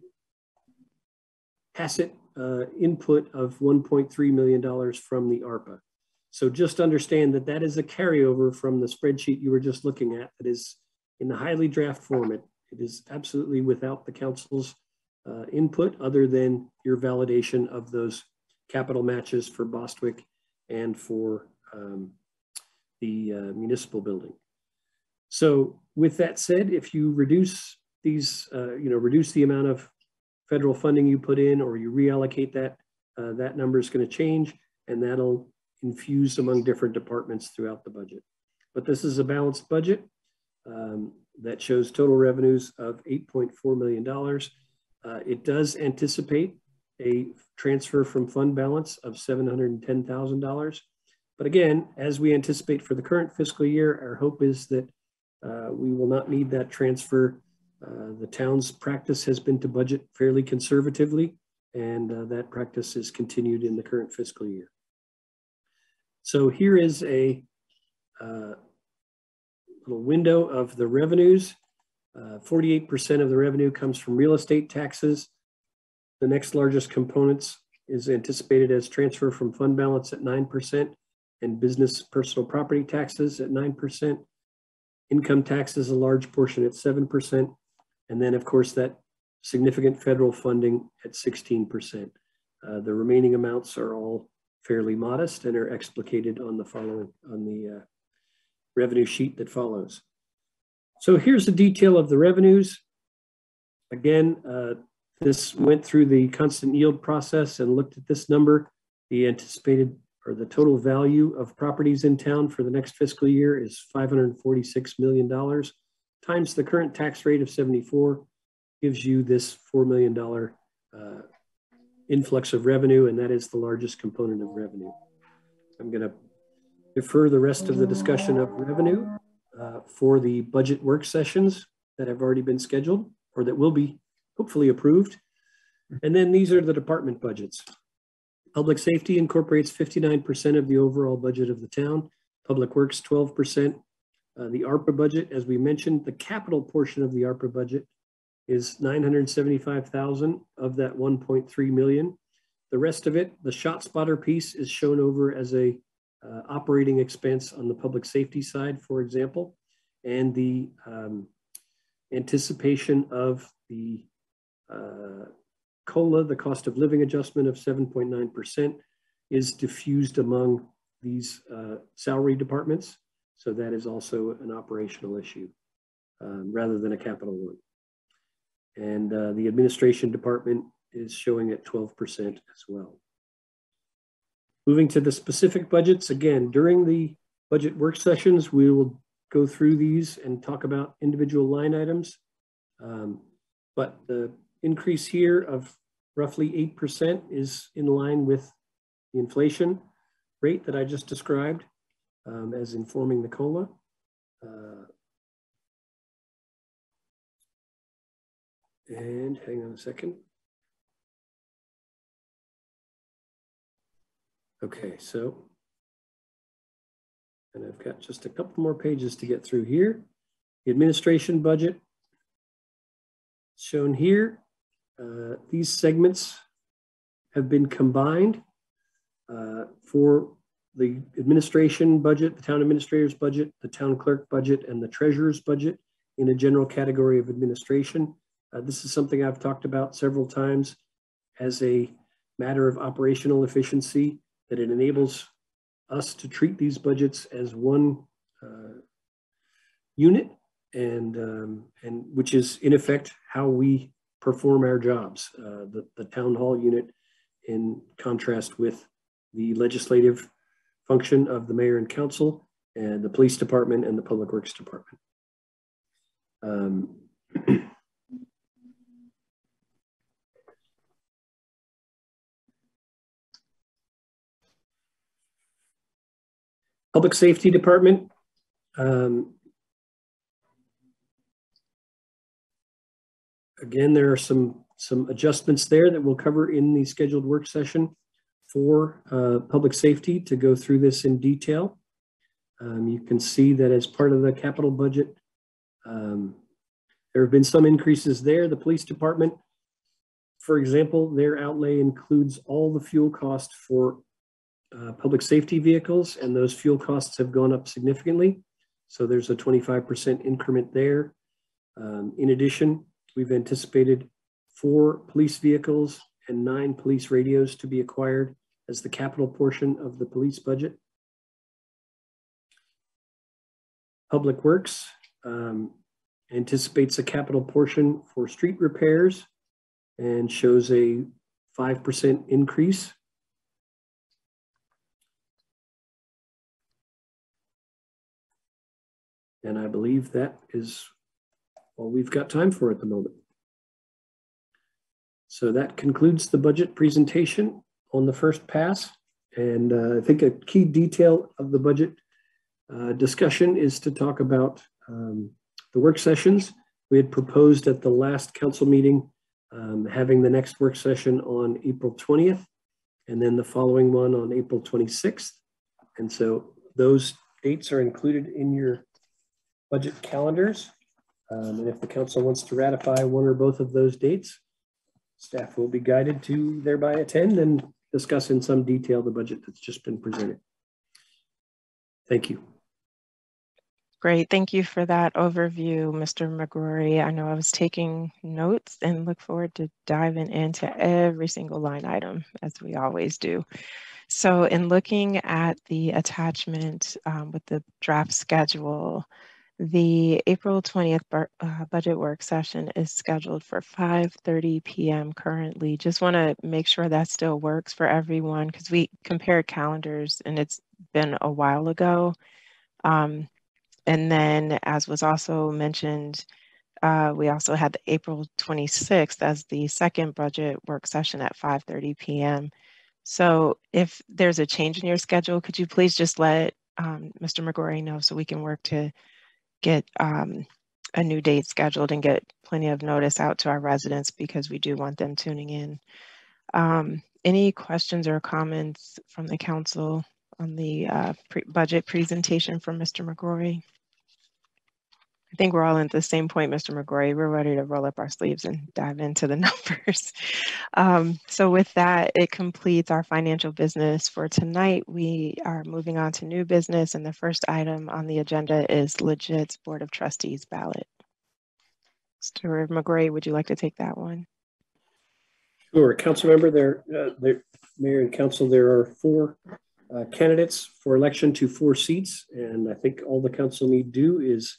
S2: tacit input of $1.3 million from the ARPA. So just understand that that is a carryover from the spreadsheet you were just looking at, that is in the highly draft format. It is absolutely without the council's input, other than your validation of those capital matches for Bostwick and for the municipal building. So with that said, if you reduce these, reduce the amount of federal funding you put in, or you reallocate that, that number is going to change, and that'll infuse among different departments throughout the budget. But this is a balanced budget that shows total revenues of $8.4 million. It does anticipate a transfer from fund balance of $710,000. But again, as we anticipate for the current fiscal year, our hope is that we will not need that transfer. The town's practice has been to budget fairly conservatively, and that practice is continued in the current fiscal year. So here is a little window of the revenues. 48% of the revenue comes from real estate taxes. The next largest components is anticipated as transfer from fund balance at 9%, and business personal property taxes at 9%. Income tax is a large portion at 7%. And then of course that significant federal funding at 16%. The remaining amounts are all fairly modest and are explicated on the revenue sheet that follows. So here's the detail of the revenues. Again, this went through the constant yield process and looked at this number. The anticipated, or the total value of properties in town for the next fiscal year is $546 million, times the current tax rate of 74, gives you this $4 million influx of revenue, and that is the largest component of revenue. I'm going to defer the rest of the discussion of revenue for the budget work sessions that have already been scheduled, or that will be hopefully approved. And then these are the department budgets. Public safety incorporates 59% of the overall budget of the town. Public works 12%. The ARPA budget, as we mentioned, the capital portion of the ARPA budget is $975,000 of that 1.3 million. The rest of it, the shot spotter piece, is shown over as a operating expense on the public safety side, for example, and the anticipation of the COLA, the cost of living adjustment of 7.9%, is diffused among these salary departments. So that is also an operational issue rather than a capital one. And the administration department is showing at 12% as well. Moving to the specific budgets, again, during the budget work sessions, we will go through these and talk about individual line items. But the increase here of roughly 8% is in line with the inflation rate that I just described as informing the COLA. And hang on a second. Okay, so, and I've got just a couple more pages to get through here. The administration budget shown here. These segments have been combined for the administration budget, the town administrator's budget, the town clerk budget, and the treasurer's budget in a general category of administration. This is something I've talked about several times as a matter of operational efficiency, that it enables us to treat these budgets as one unit, and which is in effect how we perform our jobs. The town hall unit, in contrast with the legislative function of the mayor and council, and the police department and the public works department. Public safety department. Again, there are some adjustments there that we'll cover in the scheduled work session for public safety to go through this in detail. You can see that as part of the capital budget, there have been some increases there. The police department, for example, their outlay includes all the fuel cost for public safety vehicles, and those fuel costs have gone up significantly. So there's a 25% increment there. In addition, we've anticipated 4 police vehicles and 9 police radios to be acquired as the capital portion of the police budget. Public Works anticipates a capital portion for street repairs and shows a 5% increase. And I believe that is all we've got time for at the moment. So that concludes the budget presentation on the first pass. And I think a key detail of the budget discussion is to talk about the work sessions. We had proposed at the last council meeting having the next work session on April 20th, and then the following one on April 26th. And so those dates are included in your budget calendars. And if the council wants to ratify one or both of those dates, staff will be guided to thereby attend and discuss in some detail the budget that's just been presented. Thank you.
S1: Great, thank you for that overview, Mr. Mcbride. I know I was taking notes and look forward to diving into every single line item, as we always do. So in looking at the attachment with the draft schedule, the April 20th budget work session is scheduled for 5:30 p.m. currently. Just want to make sure that still works for everyone, because we compared calendars and it's been a while ago. And then, as was also mentioned, we also had the April 26th as the second budget work session at 5:30 p.m. So if there's a change in your schedule, could you please just let Mr. Mcbride know so we can work to get a new date scheduled and get plenty of notice out to our residents, because we do want them tuning in. Any questions or comments from the council on the budget presentation from Mr. Mcbride? I think we're all at the same point, Mr. Mcbride. We're ready to roll up our sleeves and dive into the numbers. So with that, it completes our financial business for tonight. We are moving on to new business, and the first item on the agenda is Legit's Board of Trustees ballot. Mr. Mcbride, would you like to take that one?
S2: Sure, council member, Mayor and council, there are 4 candidates for election to 4 seats, and I think all the council need do is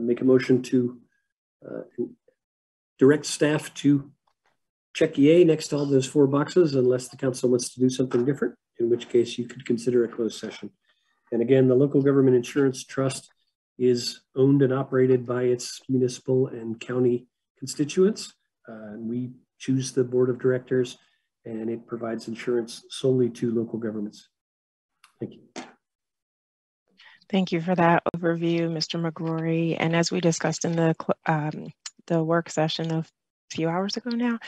S2: make a motion to direct staff to check yay next to all those 4 boxes unless the council wants to do something different, in which case you could consider a closed session. And again, the Local Government Insurance Trust is owned and operated by its municipal and county constituents. We choose the board of directors, and it provides insurance solely to local governments. Thank you.
S1: Thank you for that overview, Mr. Mcbride. And as we discussed in the work session of a few hours ago now,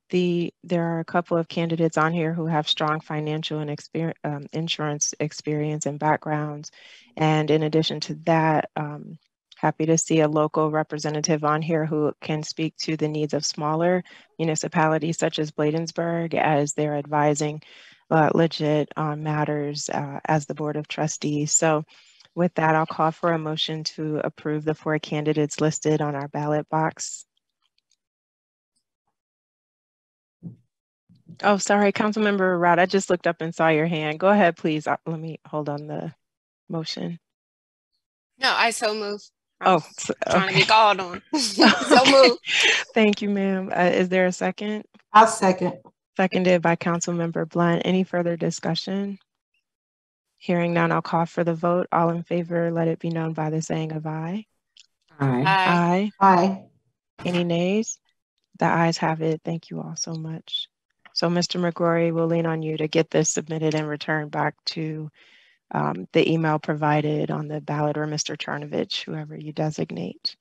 S1: there are a couple of candidates on here who have strong financial and insurance experience and backgrounds. And in addition to that, happy to see a local representative on here who can speak to the needs of smaller municipalities such as Bladensburg as they're advising legit on matters as the Board of Trustees. So with that, I'll call for a motion to approve the 4 candidates listed on our ballot box. Oh, sorry, Councilmember Rod, I just looked up and saw your hand. Go ahead, please. Let me hold on the motion.
S4: No, I so move.
S1: Oh,
S4: trying to be called on. So move.
S1: Thank you, ma'am. Is there a second?
S7: I'll second.
S1: Seconded by Councilmember Blunt. Any further discussion? Hearing none, I'll call for the vote. All in favor, let it be known by the saying of aye.
S3: Aye.
S1: Aye.
S7: Aye.
S1: Any nays? The ayes have it. Thank you all so much. So Mr. Mcbride, we'll lean on you to get this submitted and returned back to the email provided on the ballot, or Mr. Chernovich, whoever you designate.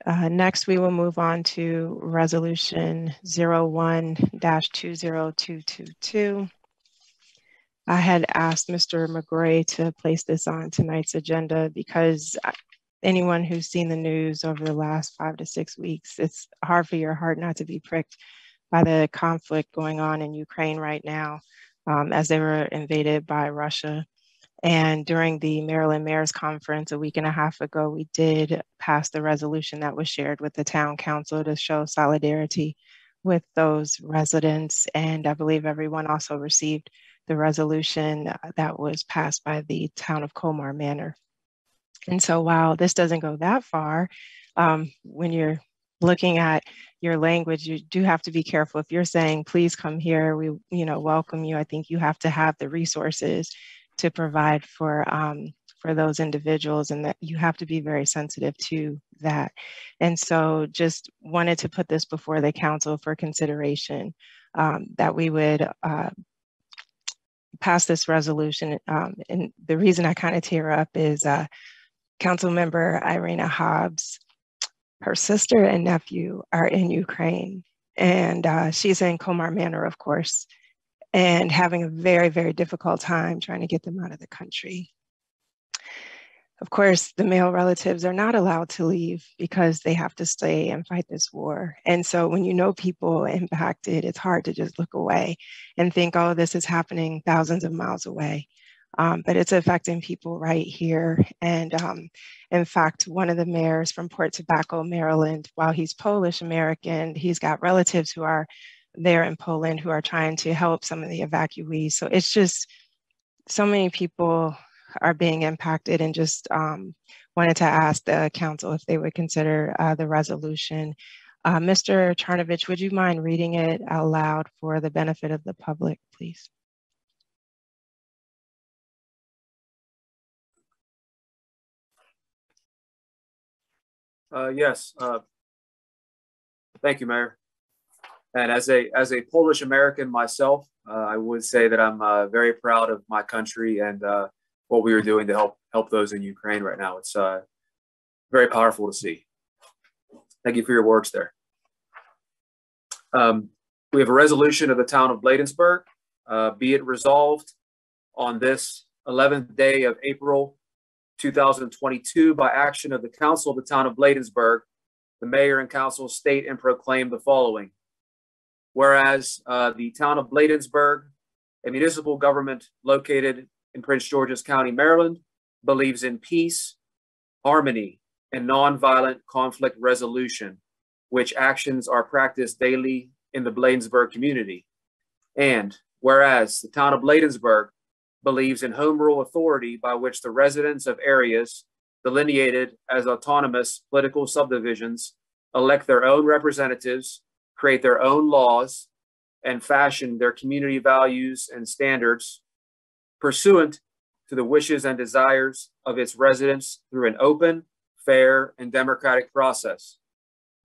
S1: Next, we will move on to Resolution 01-20222. I had asked Mr. Mcbride to place this on tonight's agenda because anyone who's seen the news over the last 5 to 6 weeks, it's hard for your heart not to be pricked by the conflict going on in Ukraine right now, as they were invaded by Russia. And during the Maryland Mayor's Conference a week and a half ago, we did pass the resolution that was shared with the town council to show solidarity with those residents. And I believe everyone also received the resolution that was passed by the town of Colmar Manor. And so while this doesn't go that far, when you're looking at your language, you do have to be careful. If you're saying, please come here, we welcome you, I think you have to have the resources to provide for those individuals, and that you have to be very sensitive to that. And so just wanted to put this before the council for consideration, that we would pass this resolution. And the reason I kind of tear up is Councilmember Irina Hobbs, her sister and nephew are in Ukraine, and she's in Colmar Manor, of course, and having a very, very difficult time trying to get them out of the country. Of course, the male relatives are not allowed to leave because they have to stay and fight this war. And so when you know people impacted, it's hard to just look away and think, oh, this is happening thousands of miles away. But it's affecting people right here. And in fact, one of the mayors from Port Tobacco, Maryland, while he's Polish American, he's got relatives who are there in Poland who are trying to help some of the evacuees. So it's just so many people are being impacted, and just wanted to ask the council if they would consider the resolution. Mr. Chernovich, would you mind reading it out loud for the benefit of the public, please?
S5: Yes. Thank you, Mayor. And as a Polish American myself, I would say that I'm very proud of my country and what we are doing to help those in Ukraine right now. It's very powerful to see. Thank you for your words there. We have a resolution of the town of Bladensburg. Be it resolved on this 11th day of April 2022 by action of the council of the town of Bladensburg, the mayor and council state and proclaim the following. Whereas the town of Bladensburg, a municipal government located in Prince George's County, Maryland, believes in peace, harmony, and nonviolent conflict resolution, which actions are practiced daily in the Bladensburg community. And whereas the town of Bladensburg believes in home rule authority by which the residents of areas delineated as autonomous political subdivisions elect their own representatives, create their own laws, and fashion their community values and standards pursuant to the wishes and desires of its residents through an open, fair, and democratic process.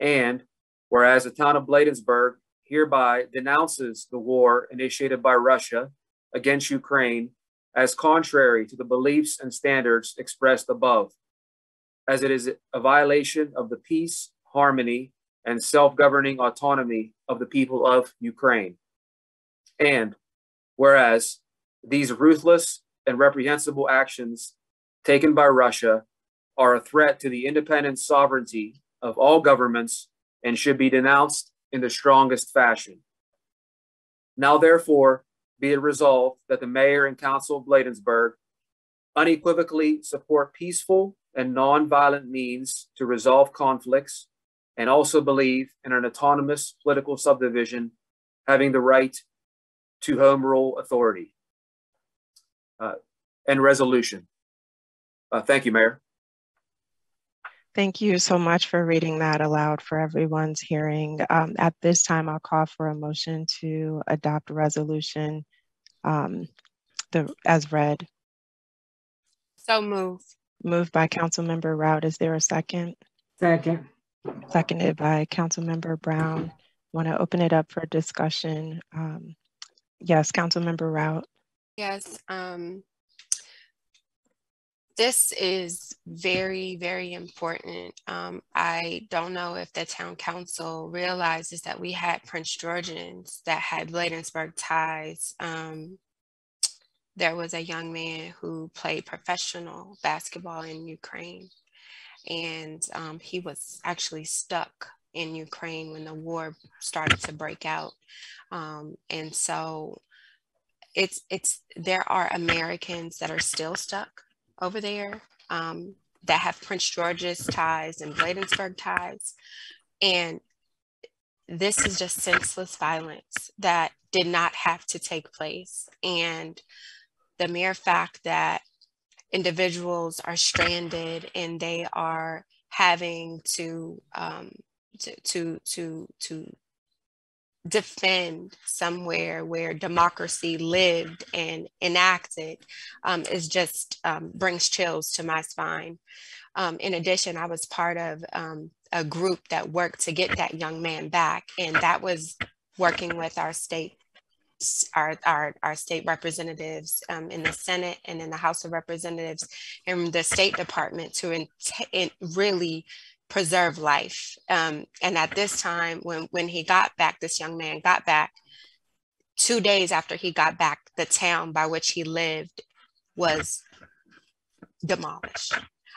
S5: And whereas the town of Bladensburg hereby denounces the war initiated by Russia against Ukraine as contrary to the beliefs and standards expressed above, as it is a violation of the peace, harmony, and self-governing autonomy of the people of Ukraine. And whereas these ruthless and reprehensible actions taken by Russia are a threat to the independent sovereignty of all governments and should be denounced in the strongest fashion. Now, therefore, be it resolved that the mayor and council of Bladensburg unequivocally support peaceful and non-violent means to resolve conflicts, and also believe in an autonomous political subdivision having the right to home rule authority. And resolution. Thank you, Mayor.
S1: Thank you so much for reading that aloud for everyone's hearing. At this time, I'll call for a motion to adopt a resolution as read.
S4: So moved.
S1: Moved by Councilmember Rout. Is there a second?
S3: Second.
S1: Seconded by Councilmember Brown. Want to open it up for discussion. Yes, Councilmember Rout.
S4: Yes. This is very, very important. I don't know if the town council realizes that we had Prince Georgians that had Bladensburg ties. There was a young man who played professional basketball in Ukraine, and he was actually stuck in Ukraine when the war started to break out. And so there are Americans that are still stuck over there that have Prince George's ties and Bladensburg ties. And this is just senseless violence that did not have to take place. And the mere fact that individuals are stranded and they are having to defend somewhere where democracy lived and enacted is just brings chills to my spine. In addition, I was part of a group that worked to get that young man back, and that was working with our state representatives in the Senate and in the House of Representatives and the State Department to really preserve life. And at this time, when he got back, this young man got back, 2 days after he got back, the town by which he lived was demolished.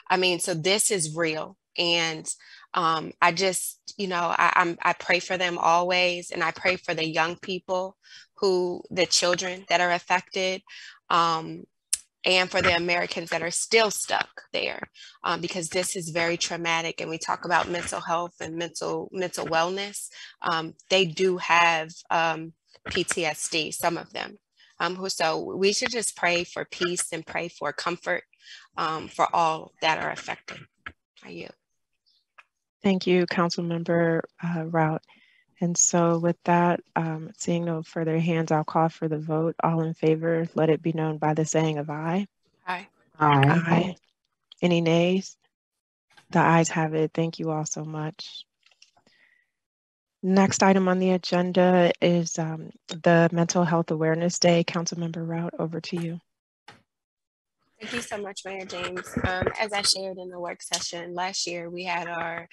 S4: I mean, so this is real. And I just, I pray for them always. And I pray for the young people the children that are affected, and for the Americans that are still stuck there, because this is very traumatic. And we talk about mental health and mental wellness. They do have PTSD, some of them. So we should just pray for peace and pray for comfort for all that are affected. Are you?
S1: Thank you, Councilmember Rout. And so with that, seeing no further hands, I'll call for the vote. All in favor, let it be known by the saying of aye.
S4: Aye.
S3: Aye.
S1: Aye. Any nays? The ayes have it. Thank you all so much. Next item on the agenda is the Mental Health Awareness Day. Councilmember Rout, over to you.
S4: Thank you so much, Mayor James. As I shared in the work session last year, we had our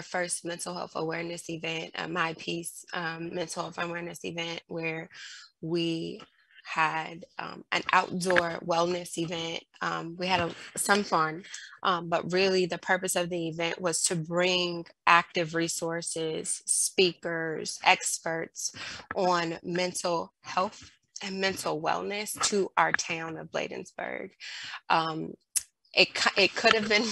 S4: first mental health awareness event, My Peace mental health awareness event, where we had an outdoor wellness event. We had some fun, but really the purpose of the event was to bring active resources, speakers, experts on mental health and mental wellness to our town of Bladensburg. It could have been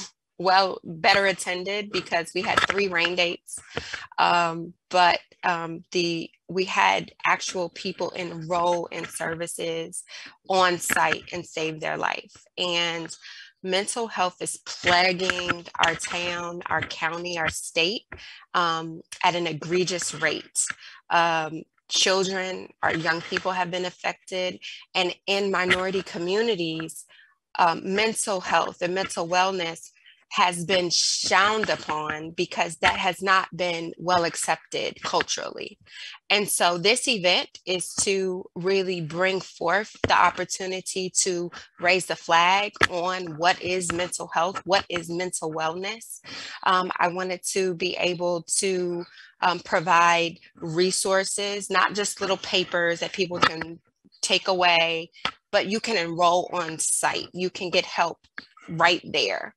S4: better attended because we had 3 rain dates, but we had actual people enroll in services on site and save their life. And mental health is plaguing our town, our county, our state at an egregious rate. Children, our young people have been affected, and in minority communities, mental health and mental wellness has been frowned upon because that has not been well accepted culturally. And so this event is to really bring forth the opportunity to raise the flag on what is mental health, what is mental wellness. I wanted to be able to provide resources, not just little papers that people can take away, but you can enroll on site. You can get help right there.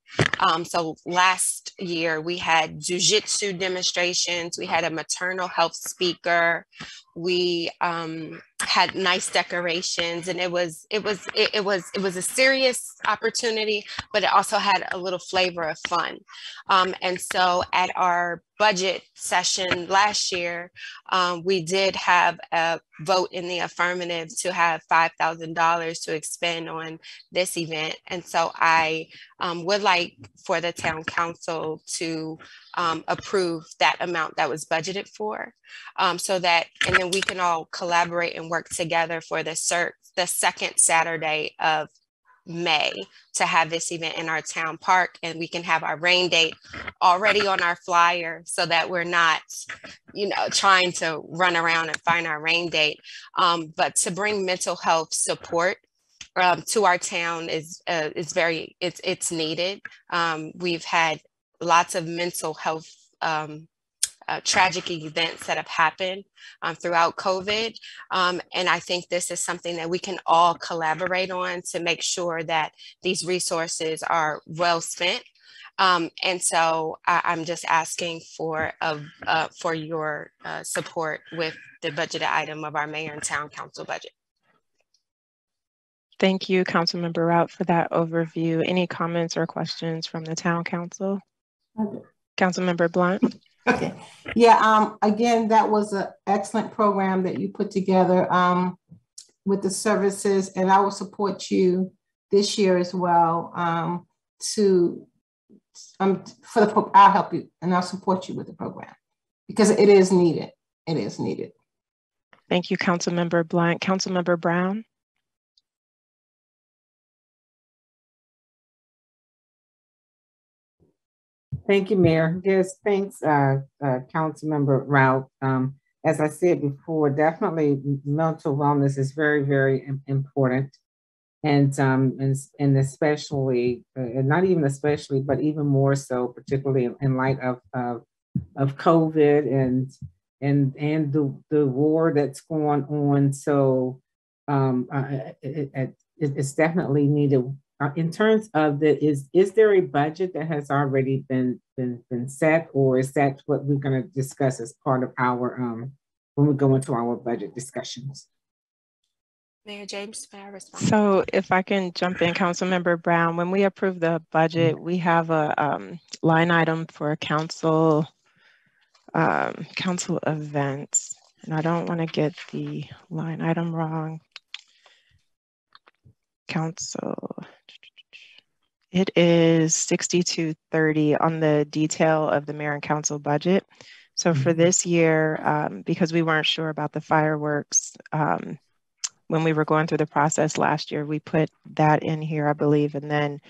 S4: So last year we had jujitsu demonstrations, we had a maternal health speaker, we had nice decorations, and it was a serious opportunity, but it also had a little flavor of fun. And so at our budget session last year, we did have a vote in the affirmative to have $5,000 to expend on this event. And so I would like for the town council to approve that amount that was budgeted for, so that, and then we can all collaborate and work together for the second Saturday of May to have this event in our town park, and we can have our rain date already on our flyer so that we're not, trying to run around and find our rain date. But to bring mental health support to our town is it's needed. We've had lots of mental health tragic events that have happened throughout COVID. And I think this is something that we can all collaborate on to make sure that these resources are well spent. And so I'm just asking for your support with the budgeted item of our mayor and town council budget.
S1: Thank you, Councilmember Rout, for that overview. Any comments or questions from the town council?
S7: Okay.
S1: Councilmember Blunt.
S7: Okay. Yeah. Again, that was an excellent program that you put together with the services, and I will support you this year as well. I'll help you and I'll support you with the program because it is needed. It is needed.
S1: Thank you, Councilmember Blunt. Councilmember Brown.
S3: Thank you, Mayor. Yes, thanks, Councilmember Rout. As I said before, definitely mental wellness is very, very important. And especially, not even especially, but even more so, particularly in light of COVID and the war that's going on. So it's definitely needed. In terms of is there a budget that has already been set, or is that what we're going to discuss as part of our when we go into our budget discussions?
S4: Mayor James, may I respond?
S1: So if I can jump in, Councilmember Brown, when we approve the budget, we have a line item for council events, and I don't want to get the line item wrong. Council. It is 6230 on the detail of the mayor and council budget. So for this year, because we weren't sure about the fireworks, when we were going through the process last year, we put that in here, I believe. And then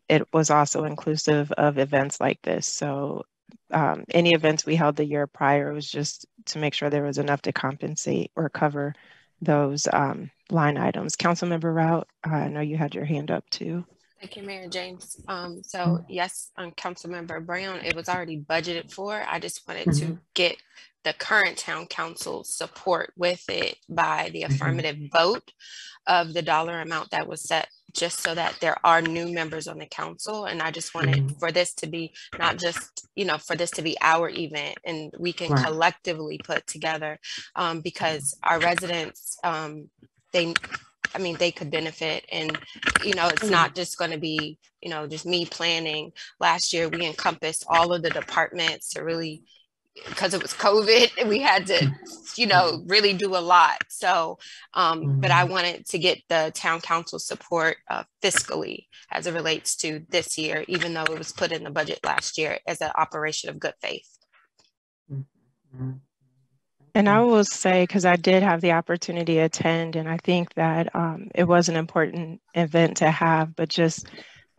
S1: it was also inclusive of events like this. So any events we held the year prior was just to make sure there was enough to compensate or cover those line items. Councilmember Rout, I know you had your hand up too.
S4: Thank you, Mayor James. So yes, on Councilmember Brown, it was already budgeted for. I just wanted to get the current town council support with it by the affirmative vote of the dollar amount that was set, just so that there are new members on the council. And I just wanted for this to be not just, for this to be our event, and we can collectively put together because our residents, they could benefit. And, it's not just going to be, just me planning. Last year, we encompassed all of the departments to really because it was COVID, we had to, you know, really do a lot. So, but I wanted to get the town council support fiscally as it relates to this year, even though it was put in the budget last year as an operation of good faith.
S1: And I will say, because I did have the opportunity to attend, and I think that it was an important event to have, but just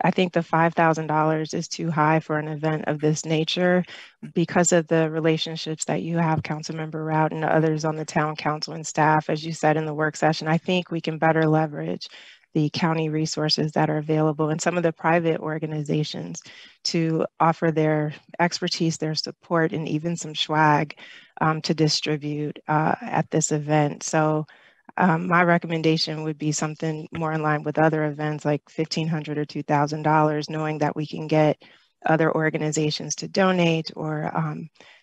S1: I think the $5,000 is too high for an event of this nature because of the relationships that you have, Councilmember Rout and others on the town council and staff. As you said in the work session, I think we can better leverage the county resources that are available and some of the private organizations to offer their expertise, their support, and even some swag to distribute at this event. So my recommendation would be something more in line with other events like $1,500 or $2,000, knowing that we can get other organizations to donate or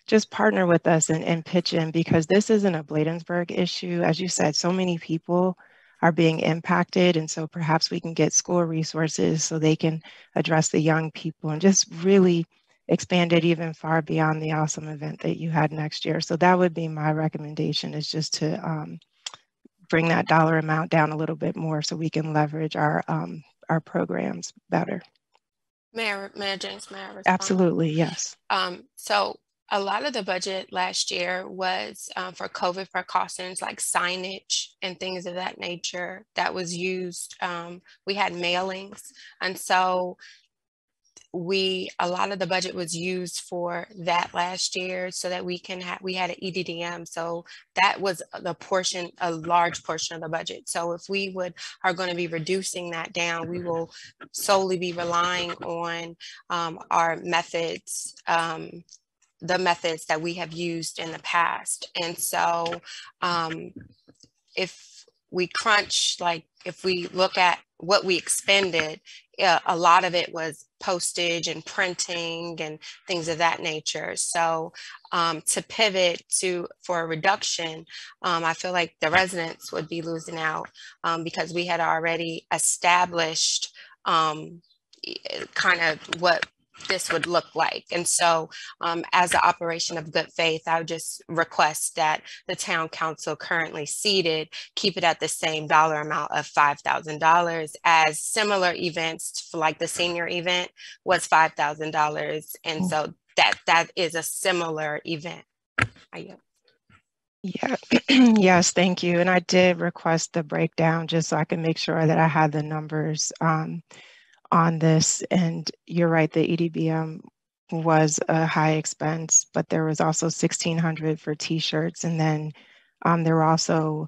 S1: just partner with us and pitch in, because this isn't a Bladensburg issue. As you said, so many people are being impacted. And so perhaps we can get school resources so they can address the young people and just really expand it even far beyond the awesome event that you had next year. So that would be my recommendation, is just to bring that dollar amount down a little bit more so we can leverage our programs better.
S4: Mayor James, may I respond?
S1: Absolutely, yes.
S4: So a lot of the budget last year was for COVID precautions like signage and things of that nature that was used. We had mailings. And so a lot of the budget was used for that last year so that we had an EDDM. So that was a large portion of the budget. So if we are going to be reducing that down, we will solely be relying on our methods, the methods that we have used in the past. And so if we crunch, like if we look at what we expended, a lot of it was postage and printing and things of that nature. So to pivot for a reduction, I feel like the residents would be losing out because we had already established kind of what this would look like. And so as an operation of good faith, I would just request that the town council currently seated keep it at the same dollar amount of $5,000, as similar events like the senior event was $5,000. And so that is a similar event.
S1: Yeah, yes, thank you. And I did request the breakdown just so I can make sure that I had the numbers on this. And you're right, the EDBM was a high expense, but there was also $1,600 for t-shirts. And then there were also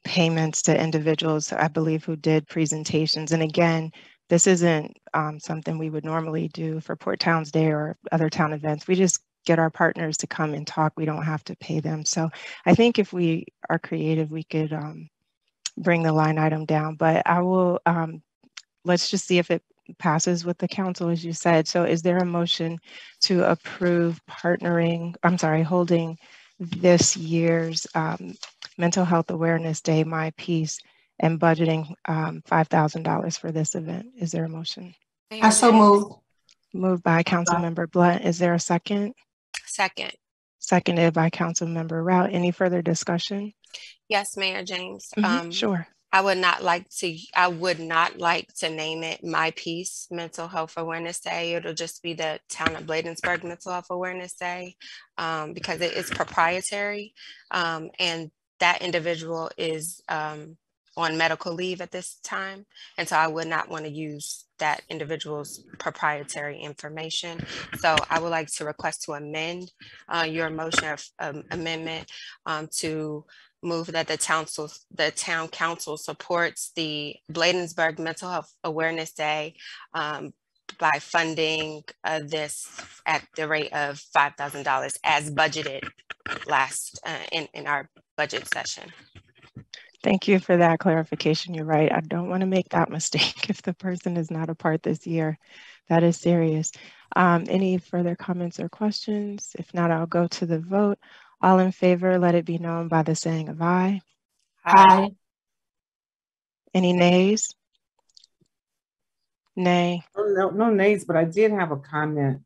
S1: payments to individuals, I believe, who did presentations. And again, this isn't something we would normally do for Port Towns Day or other town events. We just get our partners to come and talk. We don't have to pay them. So I think if we are creative, we could bring the line item down. But I will, let's just see if it passes with the council, as you said. So is there a motion to approve holding this year's Mental Health Awareness Day, My Peace, and budgeting $5,000 for this event? Is there a motion?
S7: I so moved.
S1: Moved by Councilmember Blunt. Is there a second?
S4: Second.
S1: Seconded by Councilmember Rout. Any further discussion?
S4: Yes, Mayor James.
S1: Sure.
S4: I would not like to name it My Peace Mental Health Awareness Day. It'll just be the Town of Bladensburg Mental Health Awareness Day because it is proprietary and that individual is on medical leave at this time. And so I would not want to use that individual's proprietary information. So I would like to request to amend your motion of amendment to move that the town council supports the Bladensburg Mental Health Awareness Day by funding this at the rate of $5,000 as budgeted last in our budget session.
S1: Thank you for that clarification. You're right. I don't want to make that mistake if the person is not a part this year. That is serious. Any further comments or questions? If not, I'll go to the vote. All in favor, let it be known by the saying of aye.
S7: Aye.
S1: Any nays? Nay.
S3: No nays, but I did have a comment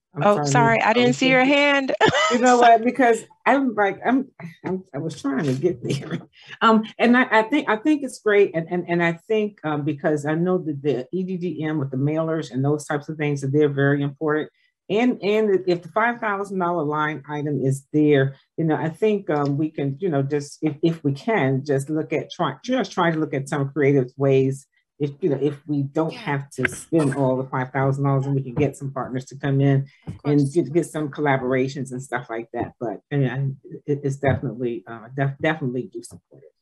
S1: Sorry, I didn't see your hand.
S3: You know what? Because I was trying to get there. And I think it's great. And I think because I know that the EDDM with the mailers and those types of things, that they're very important. And if the $5,000 line item is there, I think we can, just if we can just try to look at some creative ways. If we don't have to spend all the $5,000 and we can get some partners to come in and get some collaborations and stuff like that. But it's definitely definitely do support it.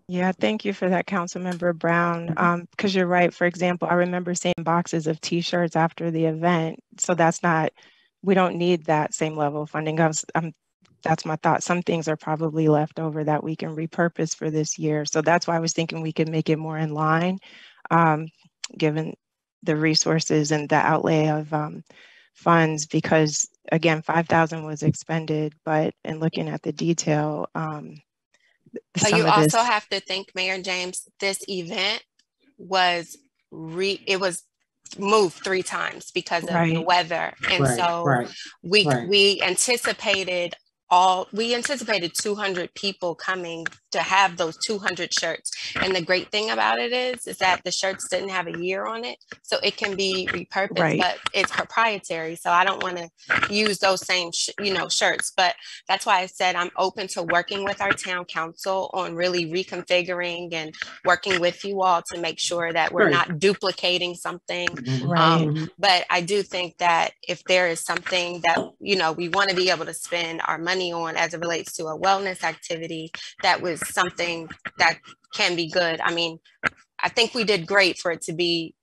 S1: Yeah, thank you for that, Councilmember Brown. Because you're right. For example, I remember seeing boxes of T-shirts after the event. So we don't need that same level of funding. That's my thought. Some things are probably left over that we can repurpose for this year. So that's why I was thinking we could make it more in line, given the resources and the outlay of funds, because again, 5,000 was expended, but in looking at the detail,
S4: you also have to think, Mayor James, this event was moved 3 times because of the weather. And we anticipated 200 people coming to have those 200 shirts. And the great thing about it is that the shirts didn't have a year on it. So it can be repurposed, but it's proprietary. So I don't want to use those same, shirts. But that's why I said I'm open to working with our town council on really reconfiguring and working with you all to make sure that we're not duplicating something. But I do think that if there is something that, we want to be able to spend our money on as it relates to a wellness activity, that was something that can be good. I mean, I think we did great for it to be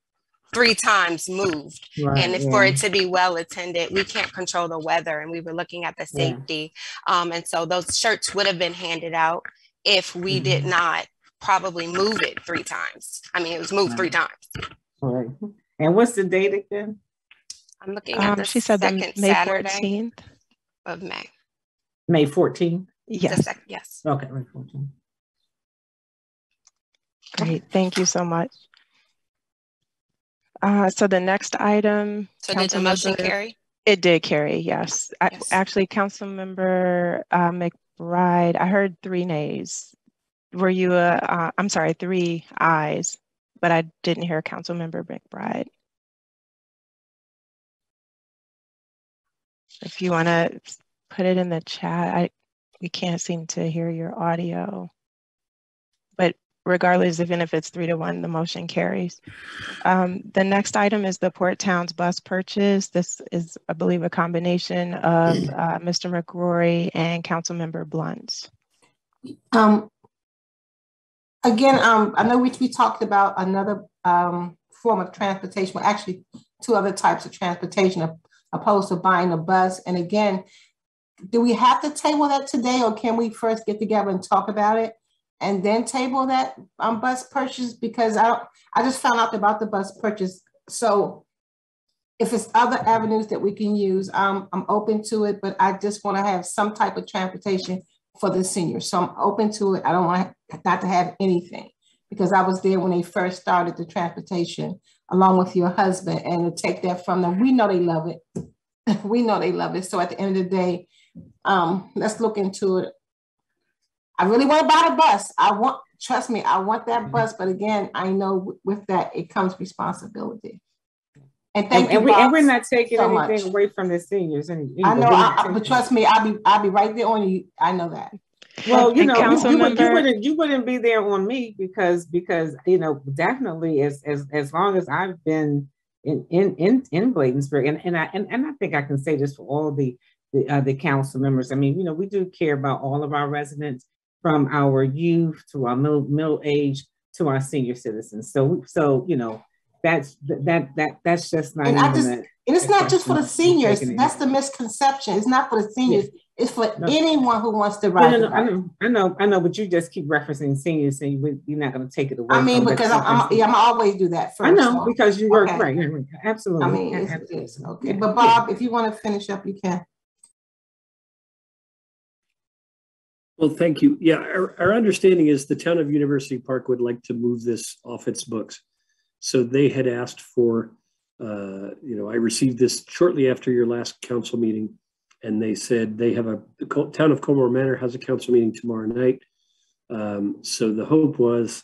S4: 3 times moved, and for it to be well attended. We can't control the weather, and we were looking at the safety, and so those shirts would have been handed out if we did not probably move it 3 times. I mean, it was moved 3 times.
S3: Right. And what's the date again?
S4: I'm looking at the
S1: she said
S4: second
S1: May
S4: Saturday
S1: 14th
S4: of May.
S3: May 14th?
S1: Yes.
S4: Yes.
S3: Okay, May 14th.
S1: Great. Thank you so much. So the next item.
S4: So did the motion carry?
S1: It did carry, yes. Actually, Councilmember Mcbride, I heard 3 nays. Were you, I'm sorry, 3 ayes, but I didn't hear Councilmember Mcbride. If you want to put it in the chat, we can't seem to hear your audio. But regardless, even if it's 3-1, the motion carries. The next item is the Port Towns bus purchase. This is, I believe, a combination of Mr. McRory and Councilmember Blunt.
S7: Again, I know we talked about another form of transportation, well, actually 2 other types of transportation opposed to buying a bus. And again, do we have to table that today, or can we first get together and talk about it and then table that bus purchase? Because I just found out about the bus purchase. So if it's other avenues that we can use, I'm open to it, but I just want to have some type of transportation for the seniors. So I'm open to it. I don't want not to have anything, because I was there when they first started the transportation along with your husband, and to take that from them. We know they love it. We know they love it. So at the end of the day, let's look into it. I really want to buy a bus. Trust me, I want that bus. But again, I know with that, it comes responsibility. And thank you,
S3: and we're not taking anything away from the seniors. I
S7: know, but trust me, I'll be right there on you. I know that.
S3: Well, you wouldn't be there on me because definitely as long as I've been in Bladensburg, and I think I can say this for all the council members. I mean, we do care about all of our residents, from our youth to our middle age to our senior citizens. So that's just not.
S7: And it's not just for the seniors. That's the misconception. It's not for the seniors. Yeah. It's for anyone who wants to ride.
S3: I know, but you just keep referencing seniors, and you're not going to take it away.
S7: I mean, because I'm always do that first.
S3: I know, because you work right. Absolutely.
S7: I mean, it's okay. But Bob, if you want to finish up, you can.
S2: Well, thank you. Yeah, our understanding is the town of University Park would like to move this off its books. So they had asked for I received this shortly after your last council meeting, and they said the town of Colmore Manor has a council meeting tomorrow night. So the hope was,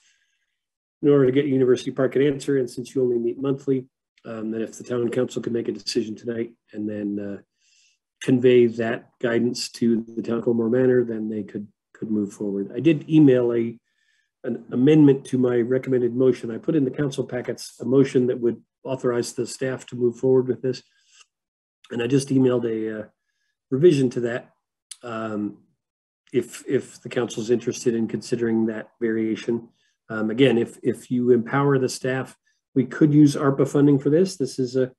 S2: in order to get University Park an answer, and since you only meet monthly, that if the town council could make a decision tonight and then convey that guidance to the town of Colmore Manor, then they could move forward. I did email an amendment to my recommended motion. I put in the council packets a motion that would authorize the staff to move forward with this. And I just emailed a revision to that. If the council is interested in considering that variation. Again, if you empower the staff, we could use ARPA funding for this. This is a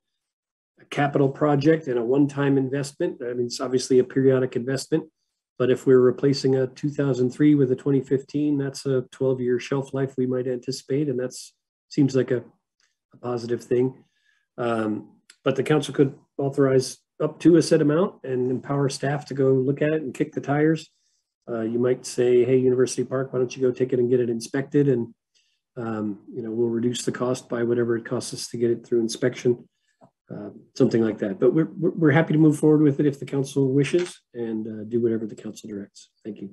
S2: capital project and a one-time investment. I mean, it's obviously a periodic investment, but if we're replacing a 2003 with a 2015, that's a 12-year shelf life we might anticipate, and that seems like a positive thing. But the council could authorize up to a set amount and empower staff to go look at it and kick the tires. You might say, hey, University Park, why don't you go take it and get it inspected, and we'll reduce the cost by whatever it costs us to get it through inspection. Something like that. But we're happy to move forward with it if the council wishes, and do whatever the council directs. Thank you.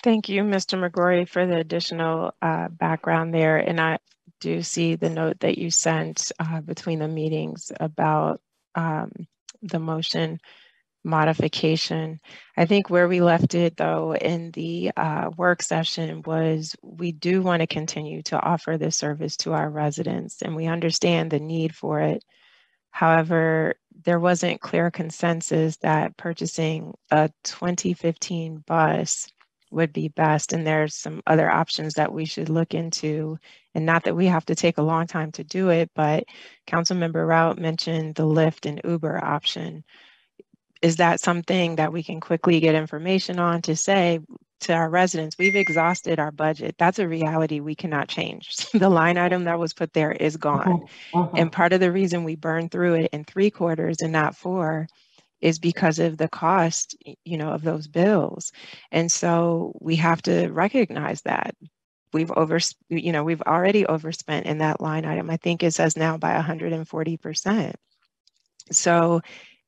S1: Thank you, Mr. Mcbride, for the additional background there. And I do see the note that you sent between the meetings about the motion modification. I think where we left it, though, in the work session was we do want to continue to offer this service to our residents, and we understand the need for it. However, there wasn't clear consensus that purchasing a 2015 bus would be best, and there's some other options that we should look into. And not that we have to take a long time to do it, but Councilmember Rout mentioned the Lyft and Uber option. Is that something that we can quickly get information on to say to our residents, we've exhausted our budget? That's a reality we cannot change. The line item that was put there is gone. And part of the reason we burned through it in 3 quarters and not 4 is because of the cost, of those bills. And so we have to recognize that we've already overspent in that line item. I think it says now by 140%. So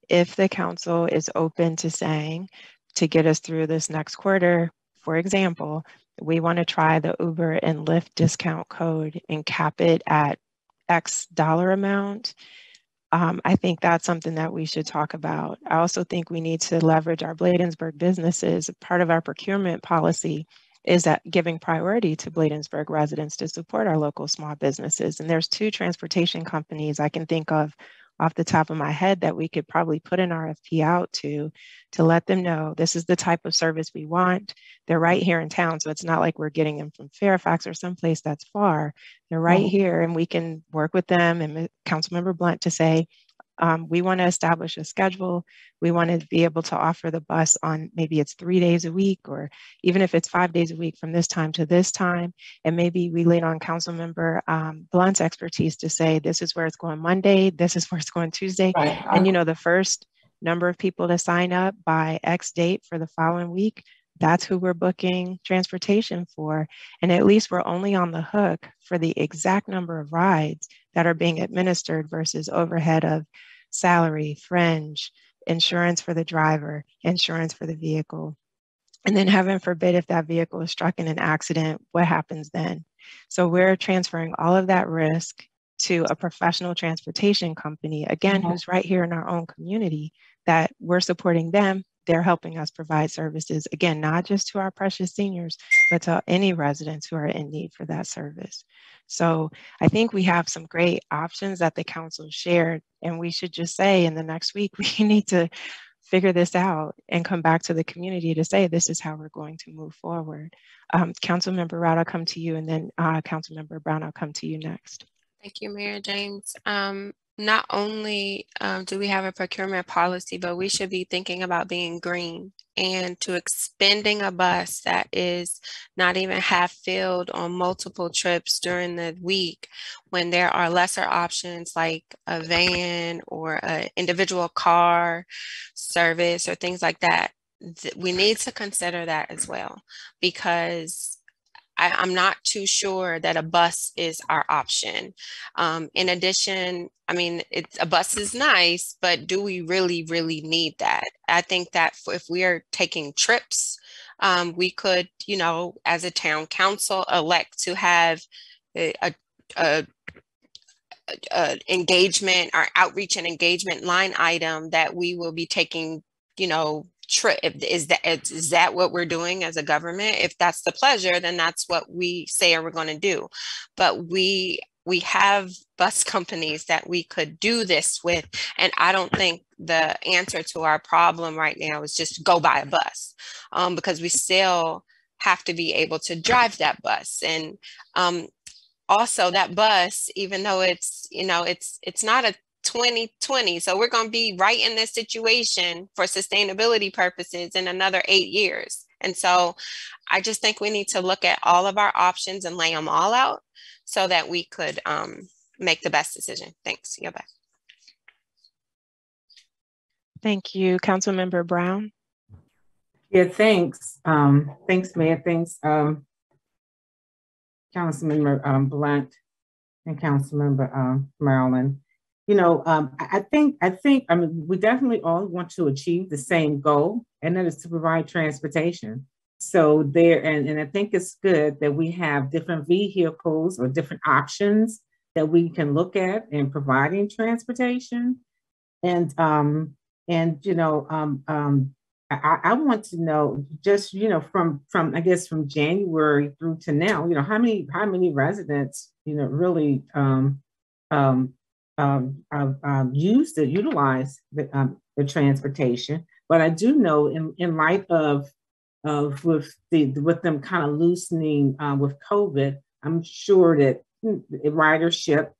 S1: if the council is open to saying, to get us through this next quarter, for example, we want to try the Uber and Lyft discount code and cap it at X dollar amount, I think that's something that we should talk about. I also think we need to leverage our Bladensburg businesses. Part of our procurement policy is that giving priority to Bladensburg residents to support our local small businesses. And there's 2 transportation companies I can think of off the top of my head that we could probably put an RFP out to let them know this is the type of service we want. They're right here in town, so it's not like we're getting them from Fairfax or someplace that's far. They're right here, and we can work with them and Councilmember Blunt to say, we want to establish a schedule. We want to be able to offer the bus on, maybe it's 3 days a week, or even if it's 5 days a week from this time to this time. And maybe we lean on Councilmember Blunt's expertise to say, this is where it's going Monday, this is where it's going Tuesday. Right. And the first number of people to sign up by X date for the following week, that's who we're booking transportation for. And at least we're only on the hook for the exact number of rides that are being administered versus overhead of salary, fringe, insurance for the driver, insurance for the vehicle. And then heaven forbid, if that vehicle is struck in an accident, what happens then? So we're transferring all of that risk to a professional transportation company, again, who's right here in our own community, that we're supporting them. They're helping us provide services, again, not just to our precious seniors, but to any residents who are in need for that service. So I think we have some great options that the council shared, and we should just say in the next week, we need to figure this out and come back to the community to say, this is how we're going to move forward. Councilmember Rout, I'll come to you, and then Councilmember Brown, I'll come to you next.
S4: Thank you, Mayor James. Not only do we have a procurement policy, but we should be thinking about being green and to expending a bus that is not even half filled on multiple trips during the week, when there are lesser options like a van or an individual car service or things like that. We need to consider that as well, because I'm not too sure that a bus is our option. In addition, I mean, a bus is nice, but do we really, really need that? I think that if we are taking trips, we could, you know, as a town council, elect to have a engagement or outreach and engagement line item that we will be taking, you know, trip. Is that what we're doing as a government? If that's the pleasure, then that's what we say we're going to do. But we have bus companies that we could do this with, and I don't think the answer to our problem right now is just go buy a bus, because we still have to be able to drive that bus. And also that bus, even though it's, you know, it's not a 2020, so we're going to be right in this situation for sustainability purposes in another 8 years. And so I just think we need to look at all of our options and lay them all out so that we could make the best decision. Thanks. You're back.
S1: Thank you. Councilmember Brown.
S3: Yeah, thanks. Thanks, Mayor. Thanks, Councilmember Blunt and Councilmember Maryland. You know, I think, I mean, we definitely all want to achieve the same goal, and that is to provide transportation. So there, and I think it's good that we have different vehicles or different options that we can look at in providing transportation. And you know, I want to know, just, you know, from I guess from January through to now, you know, how many residents, you know, really utilize the transportation. But I do know in light of with them kind of loosening with COVID, I'm sure that ridership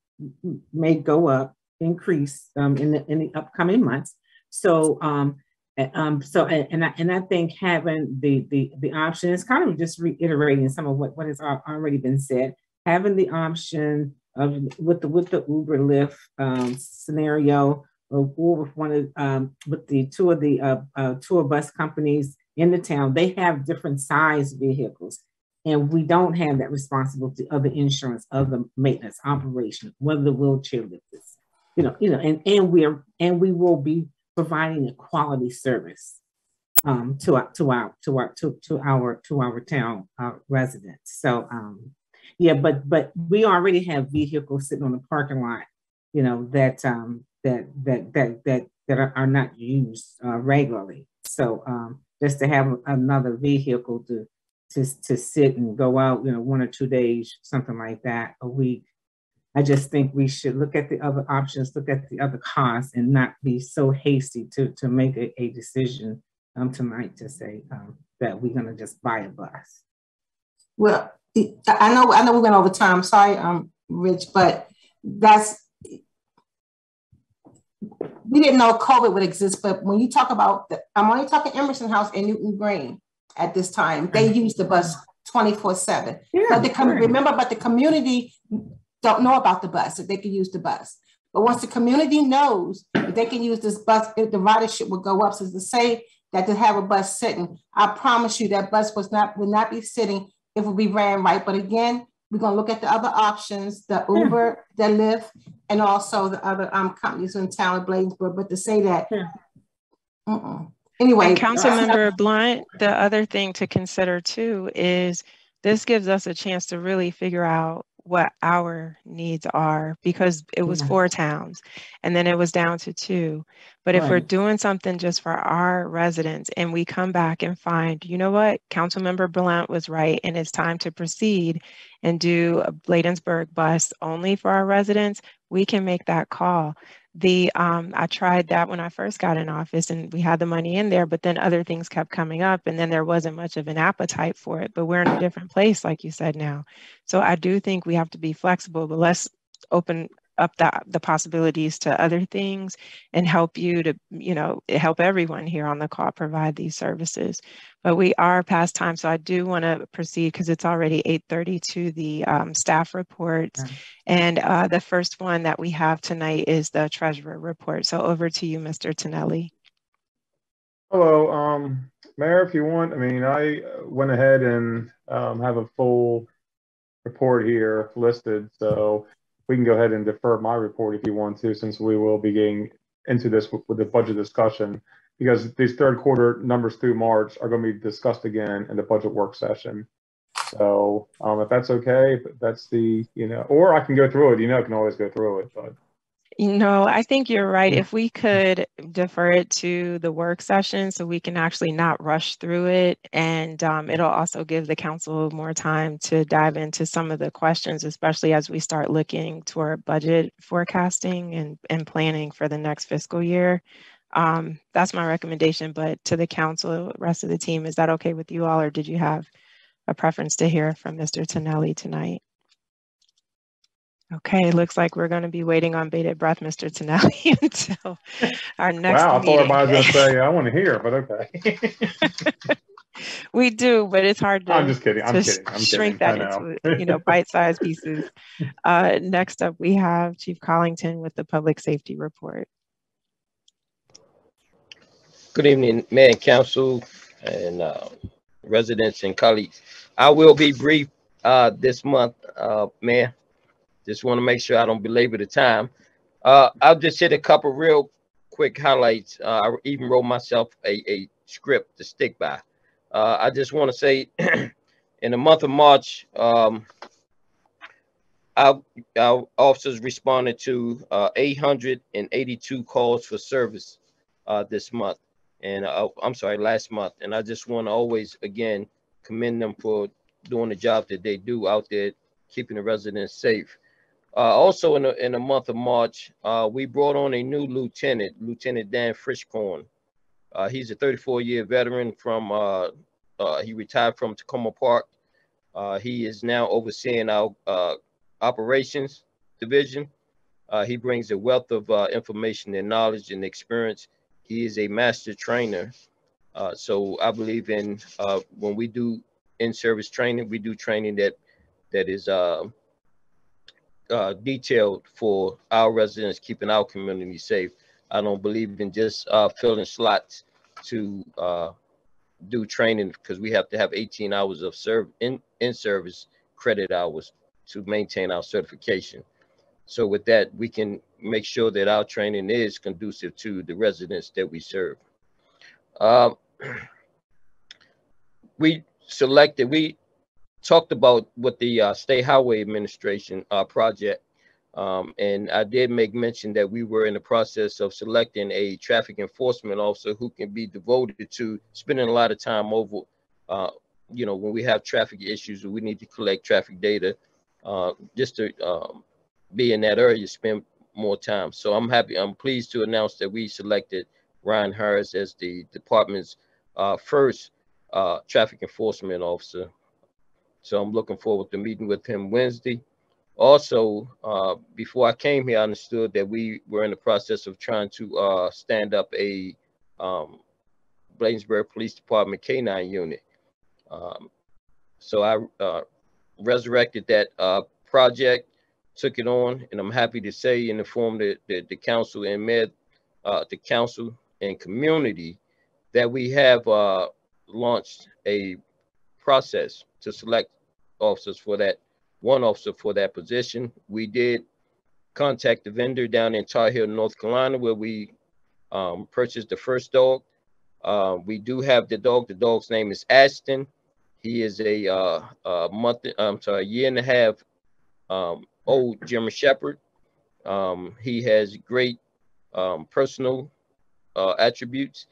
S3: may go up, increase in the upcoming months. So I think having the option is kind of just reiterating some of what has already been said. Having the option of with the Uber Lyft scenario, or with one of with the two of the tour bus companies in the town, they have different size vehicles, and we don't have that responsibility of the insurance, of the maintenance operation, whether the wheelchair lifters, you know, and we will be providing a quality service to our town residents. So yeah, but we already have vehicles sitting on the parking lot, you know, that are not used regularly. So just to have another vehicle to sit and go out, you know, 1 or 2 days, something like that, a week. I just think we should look at the other options, look at the other costs, and not be so hasty to make a decision tonight to say that we're gonna just buy a bus.
S7: Well, I know we went over time. Sorry, Rich, but we didn't know COVID would exist. But when you talk about I'm only talking Emerson House and Newton Green at this time. They use the bus 24/7. Yeah, but the community don't know about the bus, that they can use the bus. But once the community knows that they can use this bus, the ridership will go up. So to say that to have a bus sitting, I promise you that bus would not be sitting if we ran right. But again, we're going to look at the other options, the Uber, the Lyft, and also the other companies in town of Bladensburg. But to say that, anyway.
S1: And Councilmember Blunt, the other thing to consider too is this gives us a chance to really figure out what our needs are, because it was 4 towns and then it was down to 2. But if we're doing something just for our residents and we come back and find, you know what, Councilmember Blunt was right and it's time to proceed and do a Bladensburg bus only for our residents, we can make that call. I tried that when I first got in office and we had the money in there, but then other things kept coming up and then there wasn't much of an appetite for it. But we're in a different place, like you said now. So I do think we have to be flexible, but let's open up the possibilities to other things and help you to, you know, help everyone here on the call provide these services. But we are past time, so I do want to proceed because it's already 8:30 to the staff reports. And the first one that we have tonight is the treasurer report. So over to you, Mr. Tonelli.
S8: Hello, Mayor, if you want. I mean, I went ahead and have a full report here listed, so we can go ahead and defer my report if you want to, since we will be getting into this with the budget discussion, because these third quarter numbers through March are going to be discussed again in the budget work session. So if that's okay, that's the, or I can go through it, I can always go through it, but.
S1: I think you're right. If we could defer it to the work session so we can actually not rush through it, and it'll also give the council more time to dive into some of the questions, especially as we start looking toward budget forecasting and planning for the next fiscal year. That's my recommendation, but to the council, rest of the team, is that okay with you all, or did you have a preference to hear from Mr. Tonelli tonight? Okay, it looks like we're going to be waiting on bated breath, Mr. Tonelli, until our next meeting.
S8: Wow, I thought everybody was going to say, I want to hear, but okay.
S1: We do, but it's hard to,
S8: I'm just kidding. I'm
S1: shrink that into, bite-sized pieces. Next up, we have Chief Collington with the Public Safety Report.
S6: Good evening, Mayor and Council and residents and colleagues. I will be brief this month, Mayor. Just want to make sure I don't belabor the time. I'll just hit a couple real quick highlights. I even wrote myself a script to stick by. I just want to say in the month of March, our officers responded to 882 calls for service this month. And I'm sorry, last month. And I just want to always, again, commend them for doing the job that they do out there, keeping the residents safe. Also in the month of March, we brought on a new lieutenant, Lieutenant Dan Frischkorn. He's a 34-year veteran from, he retired from Tacoma Park. He is now overseeing our operations division. He brings a wealth of information and knowledge and experience. He is a master trainer. So I believe in when we do in-service training, we do training that is detailed for our residents, keeping our community safe. I don't believe in just filling slots to do training, because we have to have 18 hours of in-service credit hours to maintain our certification. So with that, we can make sure that our training is conducive to the residents that we serve. We talked about what the State Highway Administration project, and I did make mention that we were in the process of selecting a traffic enforcement officer who can be devoted to spending a lot of time over, when we have traffic issues, we need to collect traffic data, just to be in that area, spend more time. So I'm pleased to announce that we selected Ryan Harris as the department's first traffic enforcement officer. So I'm looking forward to meeting with him Wednesday. Also, before I came here, I understood that we were in the process of trying to stand up a Bladensburg Police Department K-9 unit. So I resurrected that project, took it on, and I'm happy to say and inform the council and the council and community that we have launched a process to select officers for that, one officer for that position. We did contact the vendor down in Tar Heel, North Carolina, where we purchased the first dog. We do have the dog. The dog's name is Ashton. He is a year and a half old German Shepherd. He has great personal attributes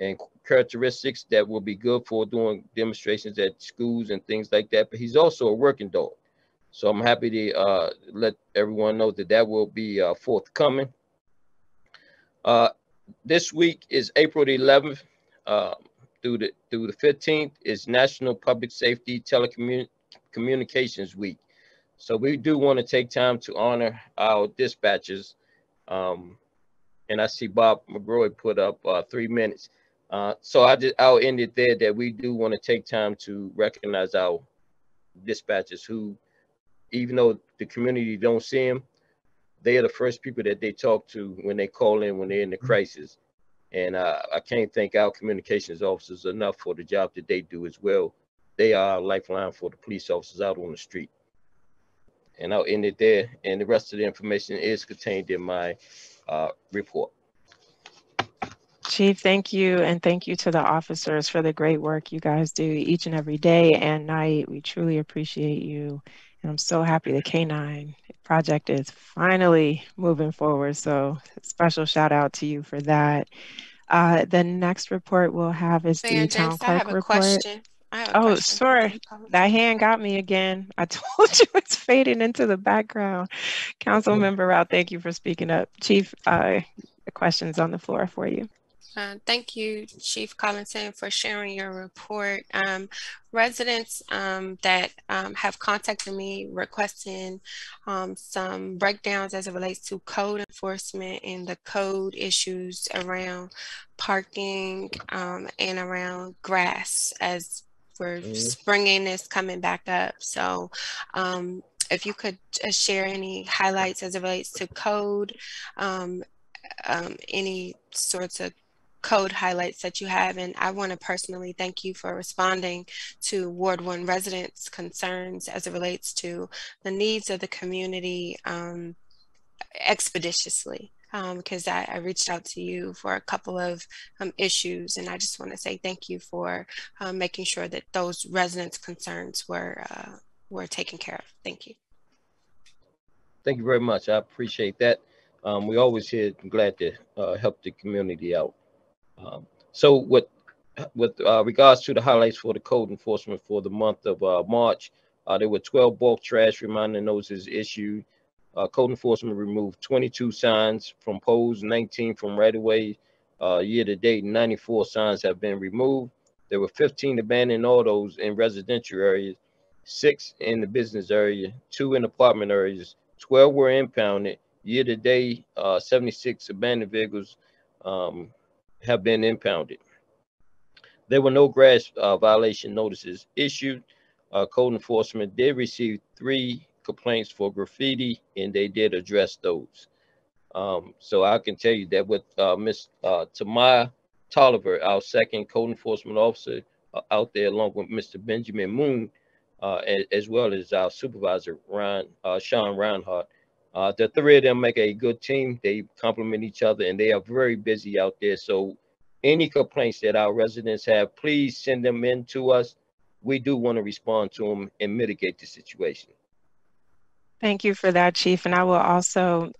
S6: and characteristics that will be good for doing demonstrations at schools and things like that. But he's also a working dog. So I'm happy to let everyone know that will be forthcoming. This week is April the 11th through the 15th is National Public Safety Telecommunications Week. So we do want to take time to honor our dispatchers. And I see Bob Mcbride put up 3 minutes. So I'll end it there, that we do want to take time to recognize our dispatchers who, even though the community don't see them, they are the first people that they talk to when they call in, when they're in the crisis. And I can't thank our communications officers enough for the job that they do as well. They are a lifeline for the police officers out on the street. And I'll end it there. And the rest of the information is contained in my report.
S1: Chief, thank you. And thank you to the officers for the great work you guys do each and every day and night. We truly appreciate you. And I'm so happy the K9 project is finally moving forward. So special shout out to you for that. The next report we'll have is the town clerk report. Oh, sorry. That hand got me again. I told you it's fading into the background. Council Member Rao, thank you for speaking up. Chief, the questions on the floor for you.
S4: Thank you, Chief Collinson, for sharing your report. Residents that have contacted me requesting some breakdowns as it relates to code enforcement and the code issues around parking and around grass as we're springing is coming back up. So if you could share any highlights as it relates to code, any sorts of code highlights that you have. And I want to personally thank you for responding to Ward 1 residents' concerns as it relates to the needs of the community expeditiously, because I reached out to you for a couple of issues, and I just want to say thank you for making sure that those residents' concerns were taken care of. Thank you.
S6: Thank you very much. I appreciate that. We always here glad to help the community out. So with regards to the highlights for the code enforcement for the month of March, there were 12 bulk trash reminder notices issued. Code enforcement removed 22 signs from poles, 19 from right-of-way. Year to date, 94 signs have been removed. There were 15 abandoned autos in residential areas, 6 in the business area, 2 in apartment areas, 12 were impounded. Year to date, 76 abandoned vehicles have been impounded. There were no grass violation notices issued. Code enforcement did receive 3 complaints for graffiti, and they did address those. So I can tell you that with Ms. Tamaya Tolliver, our second code enforcement officer out there, along with Mr. Benjamin Moon, as well as our supervisor, Sean Reinhardt, the 3 of them make a good team. They complement each other, and they are very busy out there. So any complaints that our residents have, please send them in to us. We do want to respond to them and mitigate the situation.
S1: Thank you for that, Chief. And I will also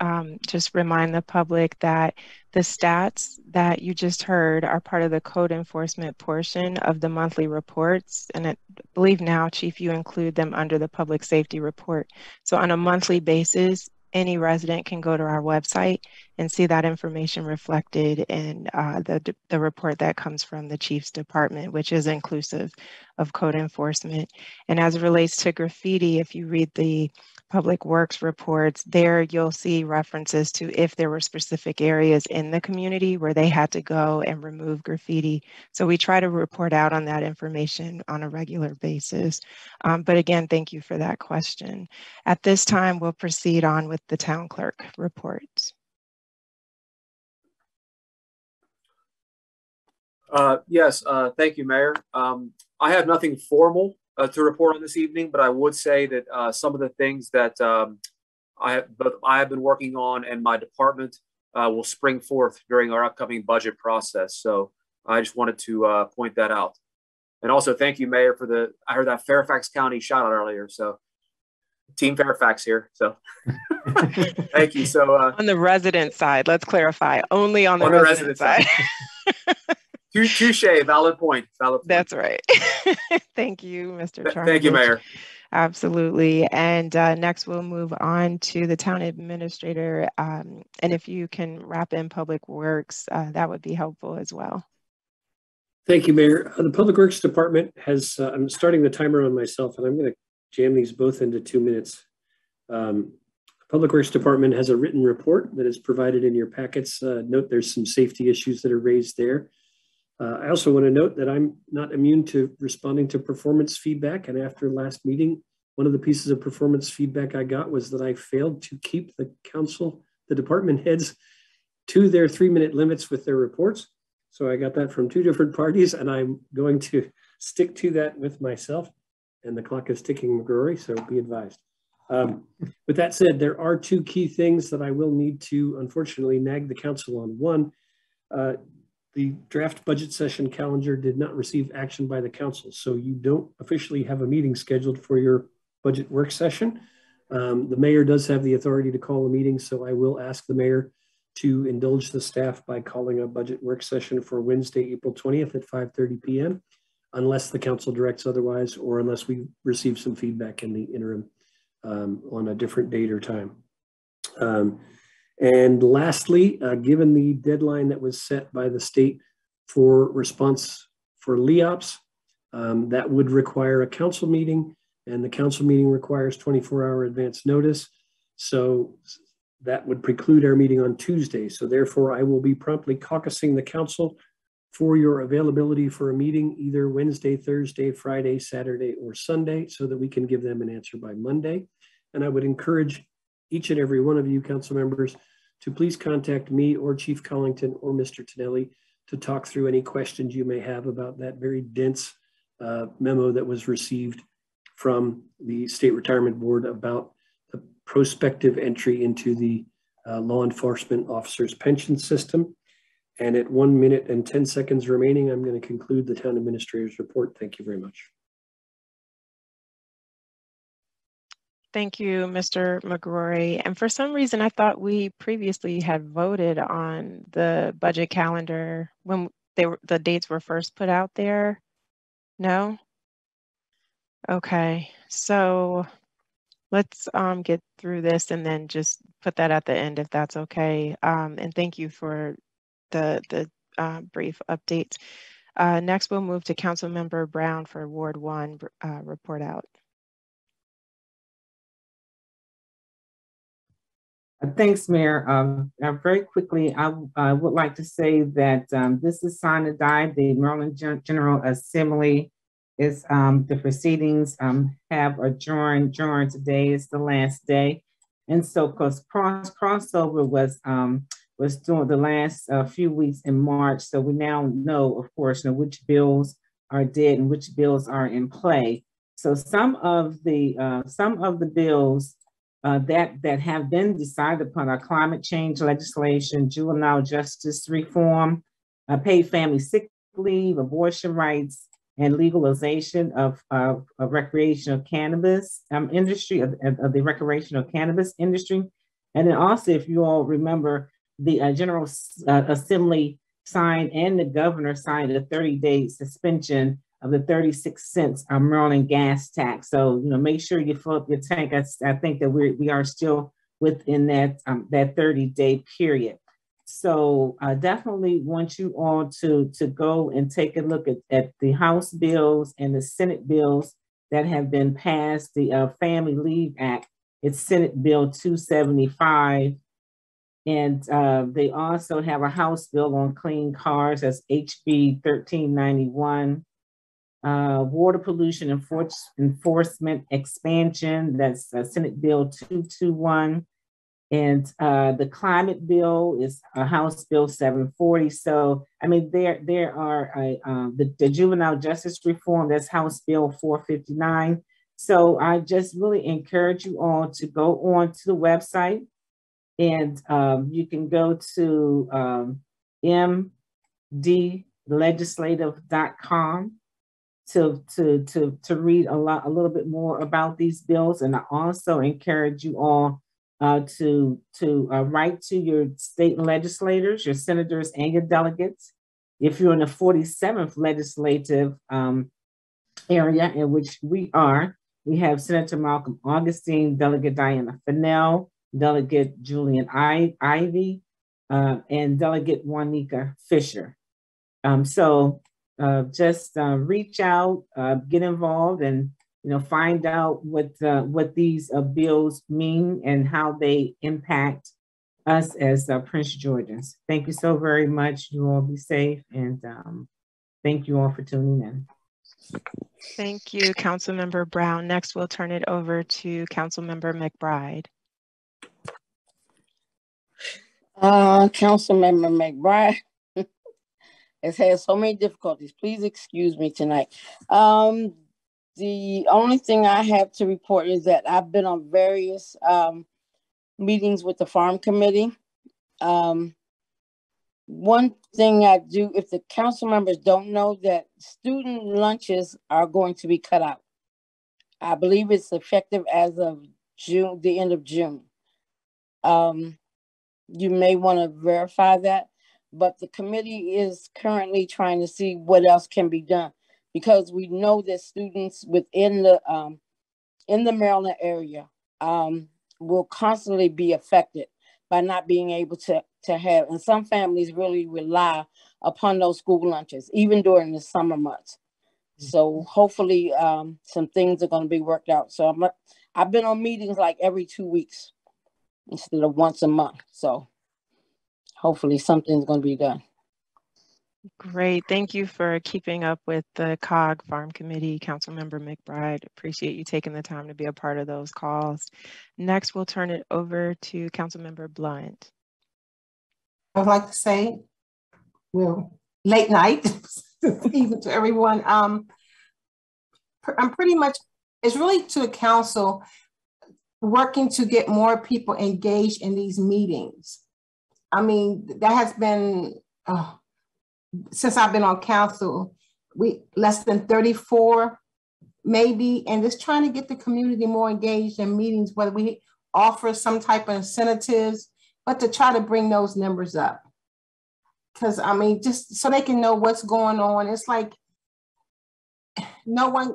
S1: just remind the public that the stats that you just heard are part of the code enforcement portion of the monthly reports. And I believe now, Chief, you include them under the public safety report. So on a monthly basis, any resident can go to our website and see that information reflected in the report that comes from the Chief's department, which is inclusive of code enforcement. And as it relates to graffiti, if you read the Public Works reports, there you'll see references to if there were specific areas in the community where they had to go and remove graffiti. So we try to report out on that information on a regular basis. But again, thank you for that question. At this time, we'll proceed on with the town clerk reports.
S5: Yes, thank you, Mayor. I have nothing formal to report on this evening, but I would say that some of the things that I have been working on and my department will spring forth during our upcoming budget process. So I just wanted to point that out. And also thank you, Mayor, for I heard that Fairfax County shout out earlier. So Team Fairfax here. So thank you. So
S1: on the resident side, let's clarify, only on the resident side.
S5: Touche, valid point.
S1: That's right. Thank you, Mr. Charles.
S5: Thank you, Mayor.
S1: Absolutely. And next we'll move on to the town administrator. And if you can wrap in Public Works, that would be helpful as well.
S2: Thank you, Mayor. The Public Works Department has, I'm starting the timer on myself, and I'm going to jam these both into 2 minutes. Public Works Department has a written report that is provided in your packets. Note there's some safety issues that are raised there. I also want to note that I'm not immune to responding to performance feedback. And after last meeting, one of the pieces of performance feedback I got was that I failed to keep the department heads to their 3-minute limits with their reports. So I got that from two different parties, and I'm going to stick to that with myself. And the clock is ticking, McGrory, so be advised. With that said, there are two key things that I will need to, unfortunately, nag the council on. One, the draft budget session calendar did not receive action by the council, so you don't officially have a meeting scheduled for your budget work session. The mayor does have the authority to call a meeting, so I will ask the mayor to indulge the staff by calling a budget work session for Wednesday, April 20th at 5:30 p.m., unless the council directs otherwise, or unless we receive some feedback in the interim on a different date or time. And lastly, given the deadline that was set by the state for response for LEOPS, that would require a council meeting, and the council meeting requires 24-hour advance notice. So that would preclude our meeting on Tuesday. So therefore, I will be promptly caucusing the council for your availability for a meeting either Wednesday, Thursday, Friday, Saturday, or Sunday, so that we can give them an answer by Monday. And I would encourage each and every one of you council members to please contact me or Chief Collington or Mr. Tonelli to talk through any questions you may have about that very dense memo that was received from the State Retirement Board about the prospective entry into the law enforcement officers pension system. And at 1 minute and 10 seconds remaining, I'm going to conclude the town administrator's report. Thank you very much.
S1: Thank you, Mr. McGrory. And for some reason, I thought we previously had voted on the budget calendar when the dates were first put out there. No? Okay, so let's get through this and then just put that at the end if that's okay. And thank you for the brief updates. Next, we'll move to Councilmember Brown for Ward 1 report out.
S3: Thanks, Mayor. Very quickly, I would like to say that this is signed and died. The Maryland General Assembly is the proceedings have adjourned. Today is the last day, and so because crossover was during the last few weeks in March, so we now know, of course, which bills are dead and which bills are in play. So some of the bills that have been decided upon are climate change legislation, juvenile justice reform, paid family sick leave, abortion rights, and legalization of recreational cannabis industry, of the recreational cannabis industry. And then also, if you all remember, the General Assembly signed and the governor signed a 30-day suspension of the 36 cents Maryland gas tax. So, make sure you fill up your tank. I think that we are still within that 30-day period. So I definitely want you all to go and take a look at the House bills and the Senate bills that have been passed. The Family Leave Act, it's Senate Bill 275. And they also have a House bill on clean cars, that's HB 1391. Water pollution enforcement expansion, that's Senate Bill 221. And the climate bill is House Bill 740. So, I mean, there are the juvenile justice reform, that's House Bill 459. So I just really encourage you all to go on to the website, and you can go to mdlegislative.com to read a little bit more about these bills. And I also encourage you all to write to your state legislators, your senators, and your delegates. If you're in the 47th legislative area, in which we are, we have Senator Malcolm Augustine, Delegate Diana Fennell, Delegate Julian Ivey, and Delegate Juanica Fisher. So just reach out, get involved, and find out what these bills mean and how they impact us as Prince Georgians. Thank you so very much. You all be safe, and thank you all for tuning in.
S1: Thank you, Councilmember Brown. Next, we'll turn it over to Councilmember McBride.
S9: Councilmember McBride. has had so many difficulties. Please excuse me tonight. The only thing I have to report is that I've been on various meetings with the farm committee. One thing I do, if the council members don't know, that student lunches are going to be cut out. I believe it's effective as of June, the end of June. You may want to verify that, but the committee is currently trying to see what else can be done, because we know that students within the in the Maryland area will constantly be affected by not being able to have, and some families really rely upon those school lunches, even during the summer months. So hopefully some things are going to be worked out. So I've been on meetings like every 2 weeks instead of once a month. So hopefully something's going to be done.
S1: Great. Thank you for keeping up with the COG Farm Committee, Councilmember Mcbride. Appreciate you taking the time to be a part of those calls. Next, we'll turn it over to Councilmember Blunt.
S7: I would like to say, well, late night, even to everyone. I'm pretty much, it's really to the council, working to get more people engaged in these meetings. I mean, that has been, since I've been on council, we less than 34 maybe, and just trying to get the community more engaged in meetings, whether we offer some type of incentives, but to try to bring those numbers up. Because I mean, just so they can know what's going on. It's like no one,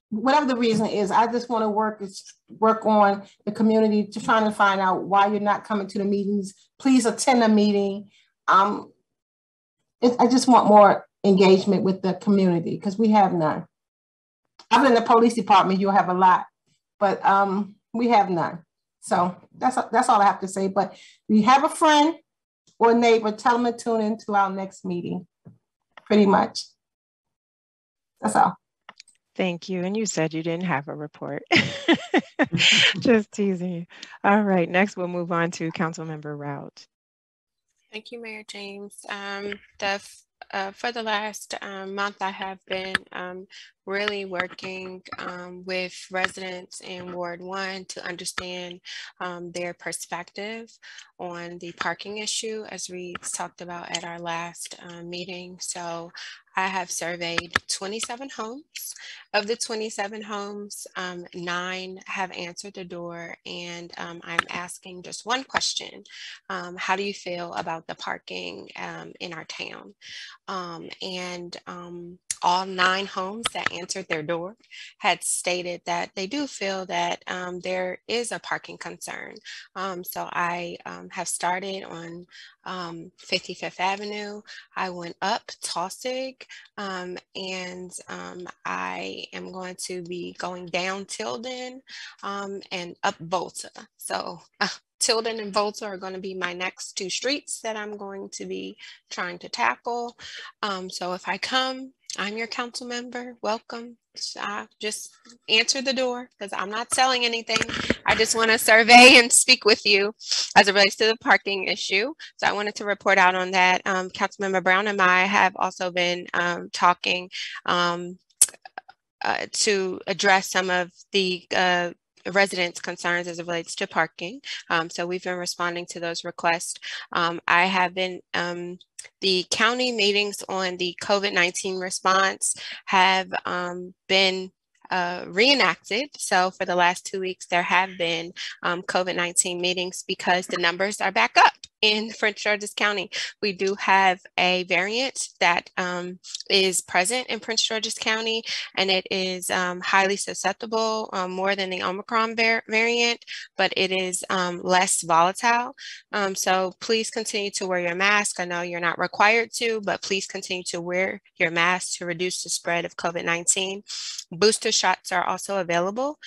S7: whatever the reason is, I just want to work on the community, to trying to find out why you're not coming to the meetings. Please attend a meeting. I just want more engagement with the community, because we have none. Other than the police department, you'll have a lot, but we have none. So that's all I have to say. But if you have a friend or a neighbor, tell them to tune into our next meeting. Pretty much. That's all.
S1: Thank you. And you said you didn't have a report. Just teasing you. All right. Next, we'll move on to Councilmember Rout.
S4: Thank you, Mayor James. For the last month, I have been really working with residents in Ward 1 to understand their perspective on the parking issue, as we talked about at our last meeting. So I have surveyed 27 homes. Of the 27 homes, 9 have answered the door, and I'm asking just one question. How do you feel about the parking in our town? All 9 homes that answered their door had stated that they do feel that there is a parking concern. So I have started on 55th Avenue. I went up Taussig, and I am going to be going down Tilden and up Volta. So Tilden and Volta are going to be my next 2 streets that I'm going to be trying to tackle. So if I come, I'm your council member. Welcome. Just answer the door, because I'm not selling anything. I just want to survey and speak with you as it relates to the parking issue. So I wanted to report out on that. Councilmember Brown and I have also been talking to address some of the residents' concerns as it relates to parking. So we've been responding to those requests. I have been, the county meetings on the COVID-19 response have been reenacted. So for the last 2 weeks, there have been COVID-19 meetings, because the numbers are back up in Prince George's County. We do have a variant that is present in Prince George's County, and it is highly susceptible, more than the Omicron variant, but it is less volatile. So please continue to wear your mask. I know you're not required to, but please continue to wear your mask to reduce the spread of COVID-19. Booster shots are also available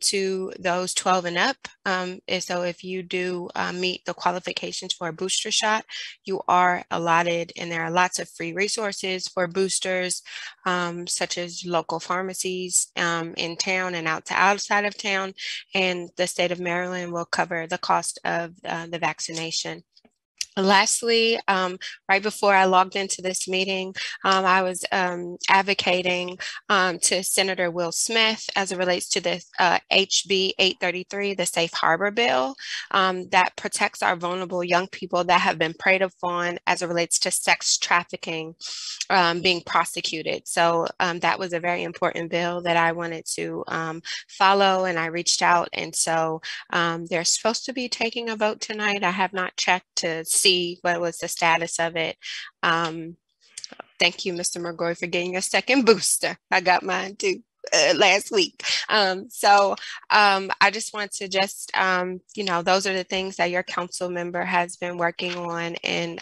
S4: to those 12 and up. And so if you do meet the qualifications for a booster shot, you are allotted, and there are lots of free resources for boosters, such as local pharmacies in town and outside of town, and the state of Maryland will cover the cost of the vaccination. Lastly, right before I logged into this meeting, I was advocating to Senator Will Smith as it relates to this HB 833, the Safe Harbor Bill that protects our vulnerable young people that have been preyed upon as it relates to sex trafficking being prosecuted. So that was a very important bill that I wanted to follow, and I reached out. And so they're supposed to be taking a vote tonight. I have not checked to see what was the status of it. Thank you, Mr. McGroy, for getting your second booster. I got mine too last week. I just want to just, those are the things that your council member has been working on. And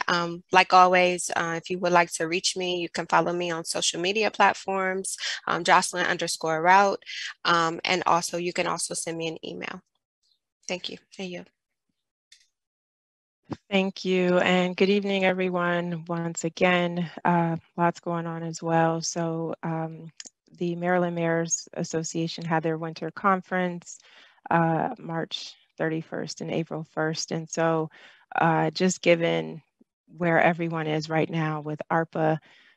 S4: like always, if you would like to reach me, you can follow me on social media platforms, Jocelyn_Route. And also, you can also send me an email. Thank you. Thank you.
S1: Thank you, and good evening, everyone. Once again, lots going on as well. So the Maryland Mayors Association had their winter conference March 31st and April 1st. And so just given where everyone is right now with ARPA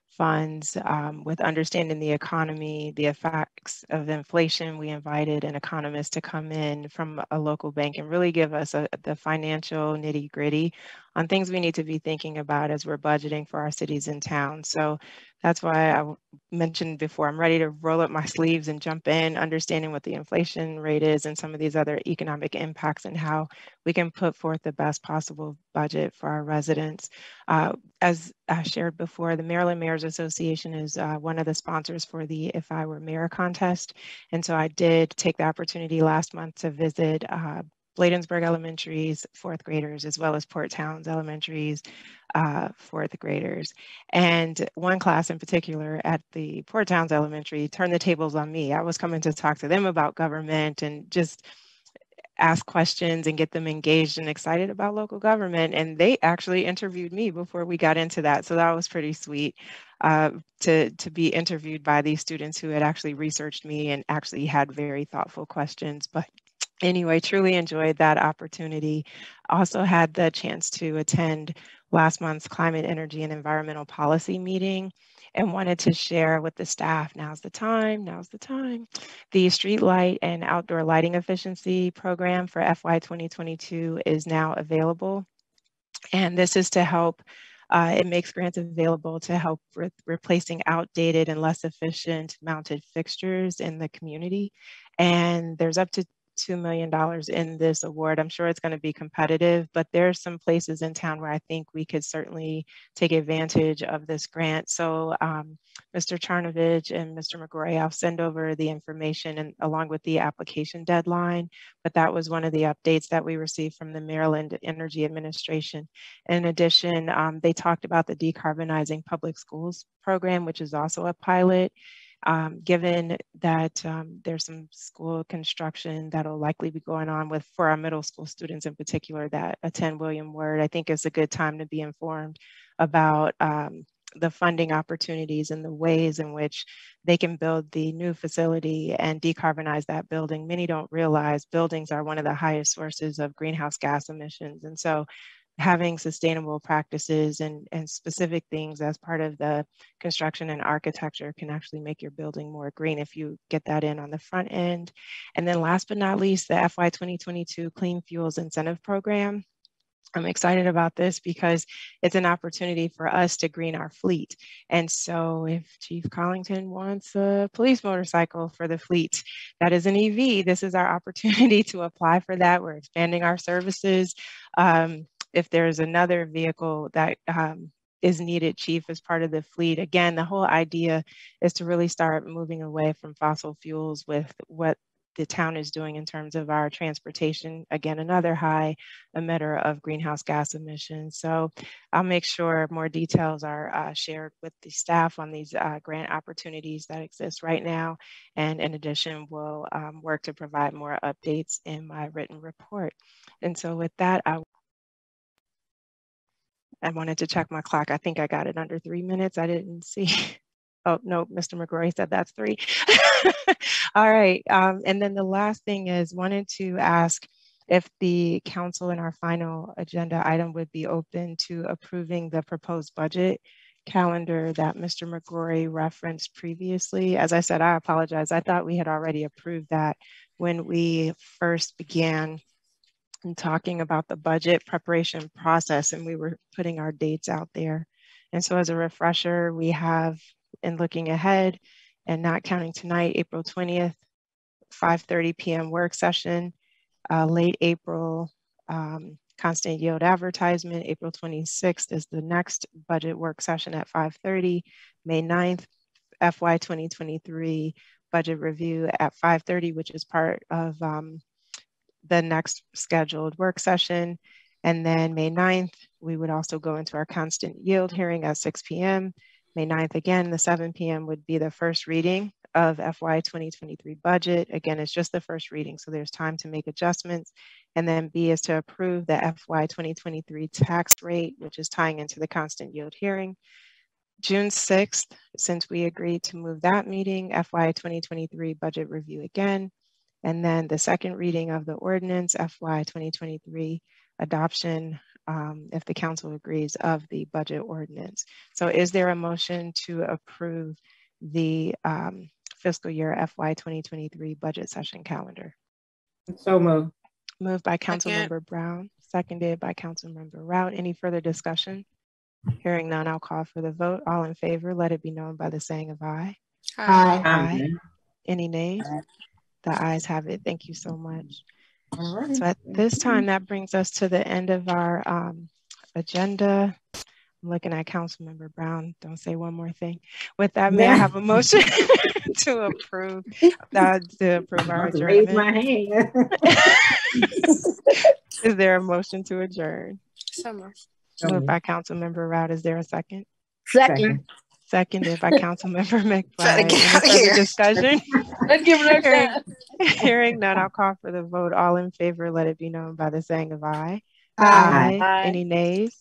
S1: funds, with understanding the economy, the effects of inflation, we invited an economist to come in from a local bank and really give us the financial nitty-gritty on things we need to be thinking about as we're budgeting for our cities and towns. So that's why I mentioned before, I'm ready to roll up my sleeves and jump in, understanding what the inflation rate is and some of these other economic impacts and how we can put forth the best possible budget for our residents. As I shared before, the Maryland Mayors Association is one of the sponsors for the If I Were Mayor contest. And so I did take the opportunity last month to visit Bladensburg Elementary's fourth graders, as well as Port Towns Elementary's fourth graders. And one class in particular at the Port Towns Elementary turned the tables on me. I was coming to talk to them about government and just ask questions and get them engaged and excited about local government. And they actually interviewed me before we got into that. So that was pretty sweet to be interviewed by these students who had actually researched me and actually had very thoughtful questions. But anyway, truly enjoyed that opportunity. Also had the chance to attend last month's Climate, Energy, and Environmental Policy meeting and wanted to share with the staff, now's the time. The street light and outdoor lighting efficiency program for FY 2022 is now available. And this is to help, it makes grants available to help with replacing outdated and less efficient mounted fixtures in the community. And there's up to $2 million in this award. I'm sure it's going to be competitive, but there's some places in town where I think we could certainly take advantage of this grant. So Mr. Charnovich and Mr. McGroy, I'll send over the information and along with the application deadline, but that was one of the updates that we received from the Maryland Energy Administration. In addition, they talked about the Decarbonizing Public Schools program, which is also a pilot. Given that there's some school construction that'll likely be going on for our middle school students in particular that attend William Word, I think it's a good time to be informed about the funding opportunities and the ways in which they can build the new facility and decarbonize that building. Many don't realize buildings are one of the highest sources of greenhouse gas emissions. And so having sustainable practices and specific things as part of the construction and architecture can actually make your building more green if you get that in on the front end. And then last but not least, the FY 2022 Clean Fuels Incentive Program. I'm excited about this because it's an opportunity for us to green our fleet. And so if Chief Collington wants a police motorcycle for the fleet, that is an EV, this is our opportunity to apply for that. We're expanding our services. If there's another vehicle that is needed, Chief, as part of the fleet, again, the whole idea is to really start moving away from fossil fuels with what the town is doing in terms of our transportation. Again, another high emitter of greenhouse gas emissions. So I'll make sure more details are shared with the staff on these grant opportunities that exist right now. And in addition, we'll work to provide more updates in my written report. And so with that, I wanted to check my clock. I think I got it under 3 minutes. I didn't see. Oh, no, Mr. McGroy said that's 3. All right. And then the last thing is wanted to ask if the council in our final agenda item would be open to approving the proposed budget calendar that Mr. McGrory referenced previously. As I said, I apologize. I thought we had already approved that when we first began talking about the budget preparation process, and we were putting our dates out there. And so as a refresher, we have, in looking ahead and not counting tonight, April 20th, 5:30 p.m. work session, late April, constant yield advertisement. April 26th is the next budget work session at 5:30. May 9th, FY 2023 budget review at 5:30, which is part of the next scheduled work session. And then May 9th, we would also go into our constant yield hearing at 6 p.m. May 9th, again, the 7 p.m. would be the first reading of FY 2023 budget. Again, it's just the first reading, so there's time to make adjustments. And then B is to approve the FY 2023 tax rate, which is tying into the constant yield hearing. June 6th, since we agreed to move that meeting, FY 2023 budget review again. And then the second reading of the ordinance, FY 2023 adoption, if the council agrees, of the budget ordinance. So is there a motion to approve the fiscal year FY 2023 budget session calendar?
S3: So moved.
S1: Moved by Councilmember Brown, seconded by Councilmember Rout. Any further discussion? Hearing none, I'll call for the vote. All in favor, let it be known by the saying of aye.
S7: Aye.
S1: Aye. Any nays? The ayes have it. Thank you so much.
S3: All right.
S1: So at this time, that brings us to the end of our agenda. I'm looking at Councilmember Brown. Don't say one more thing. With that, may I have a motion to approve our adjournment?
S3: Raise my hand.
S1: Is there a motion to adjourn?
S4: So much.
S1: Moved by Councilmember Rout. Is there a second?
S9: Second.
S1: Seconded by Councilmember
S4: Try to
S1: McBride.
S4: get out of
S1: Any further
S4: here.
S1: discussion?
S9: Let's give it a shot.
S1: Hearing none, I'll call for the vote. All in favor, let it be known by the saying of aye.
S7: Aye.
S9: Aye.
S1: Any nays?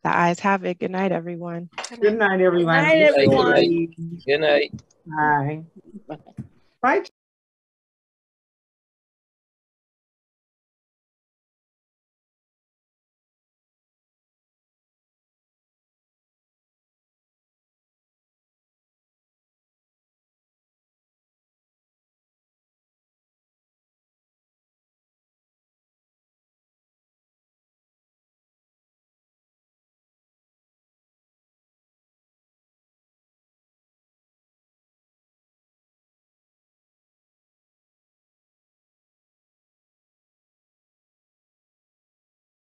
S1: The ayes have it. Good night, everyone.
S3: Good night, everyone.
S9: Good night, everyone.
S6: Good night.
S3: Bye. Bye.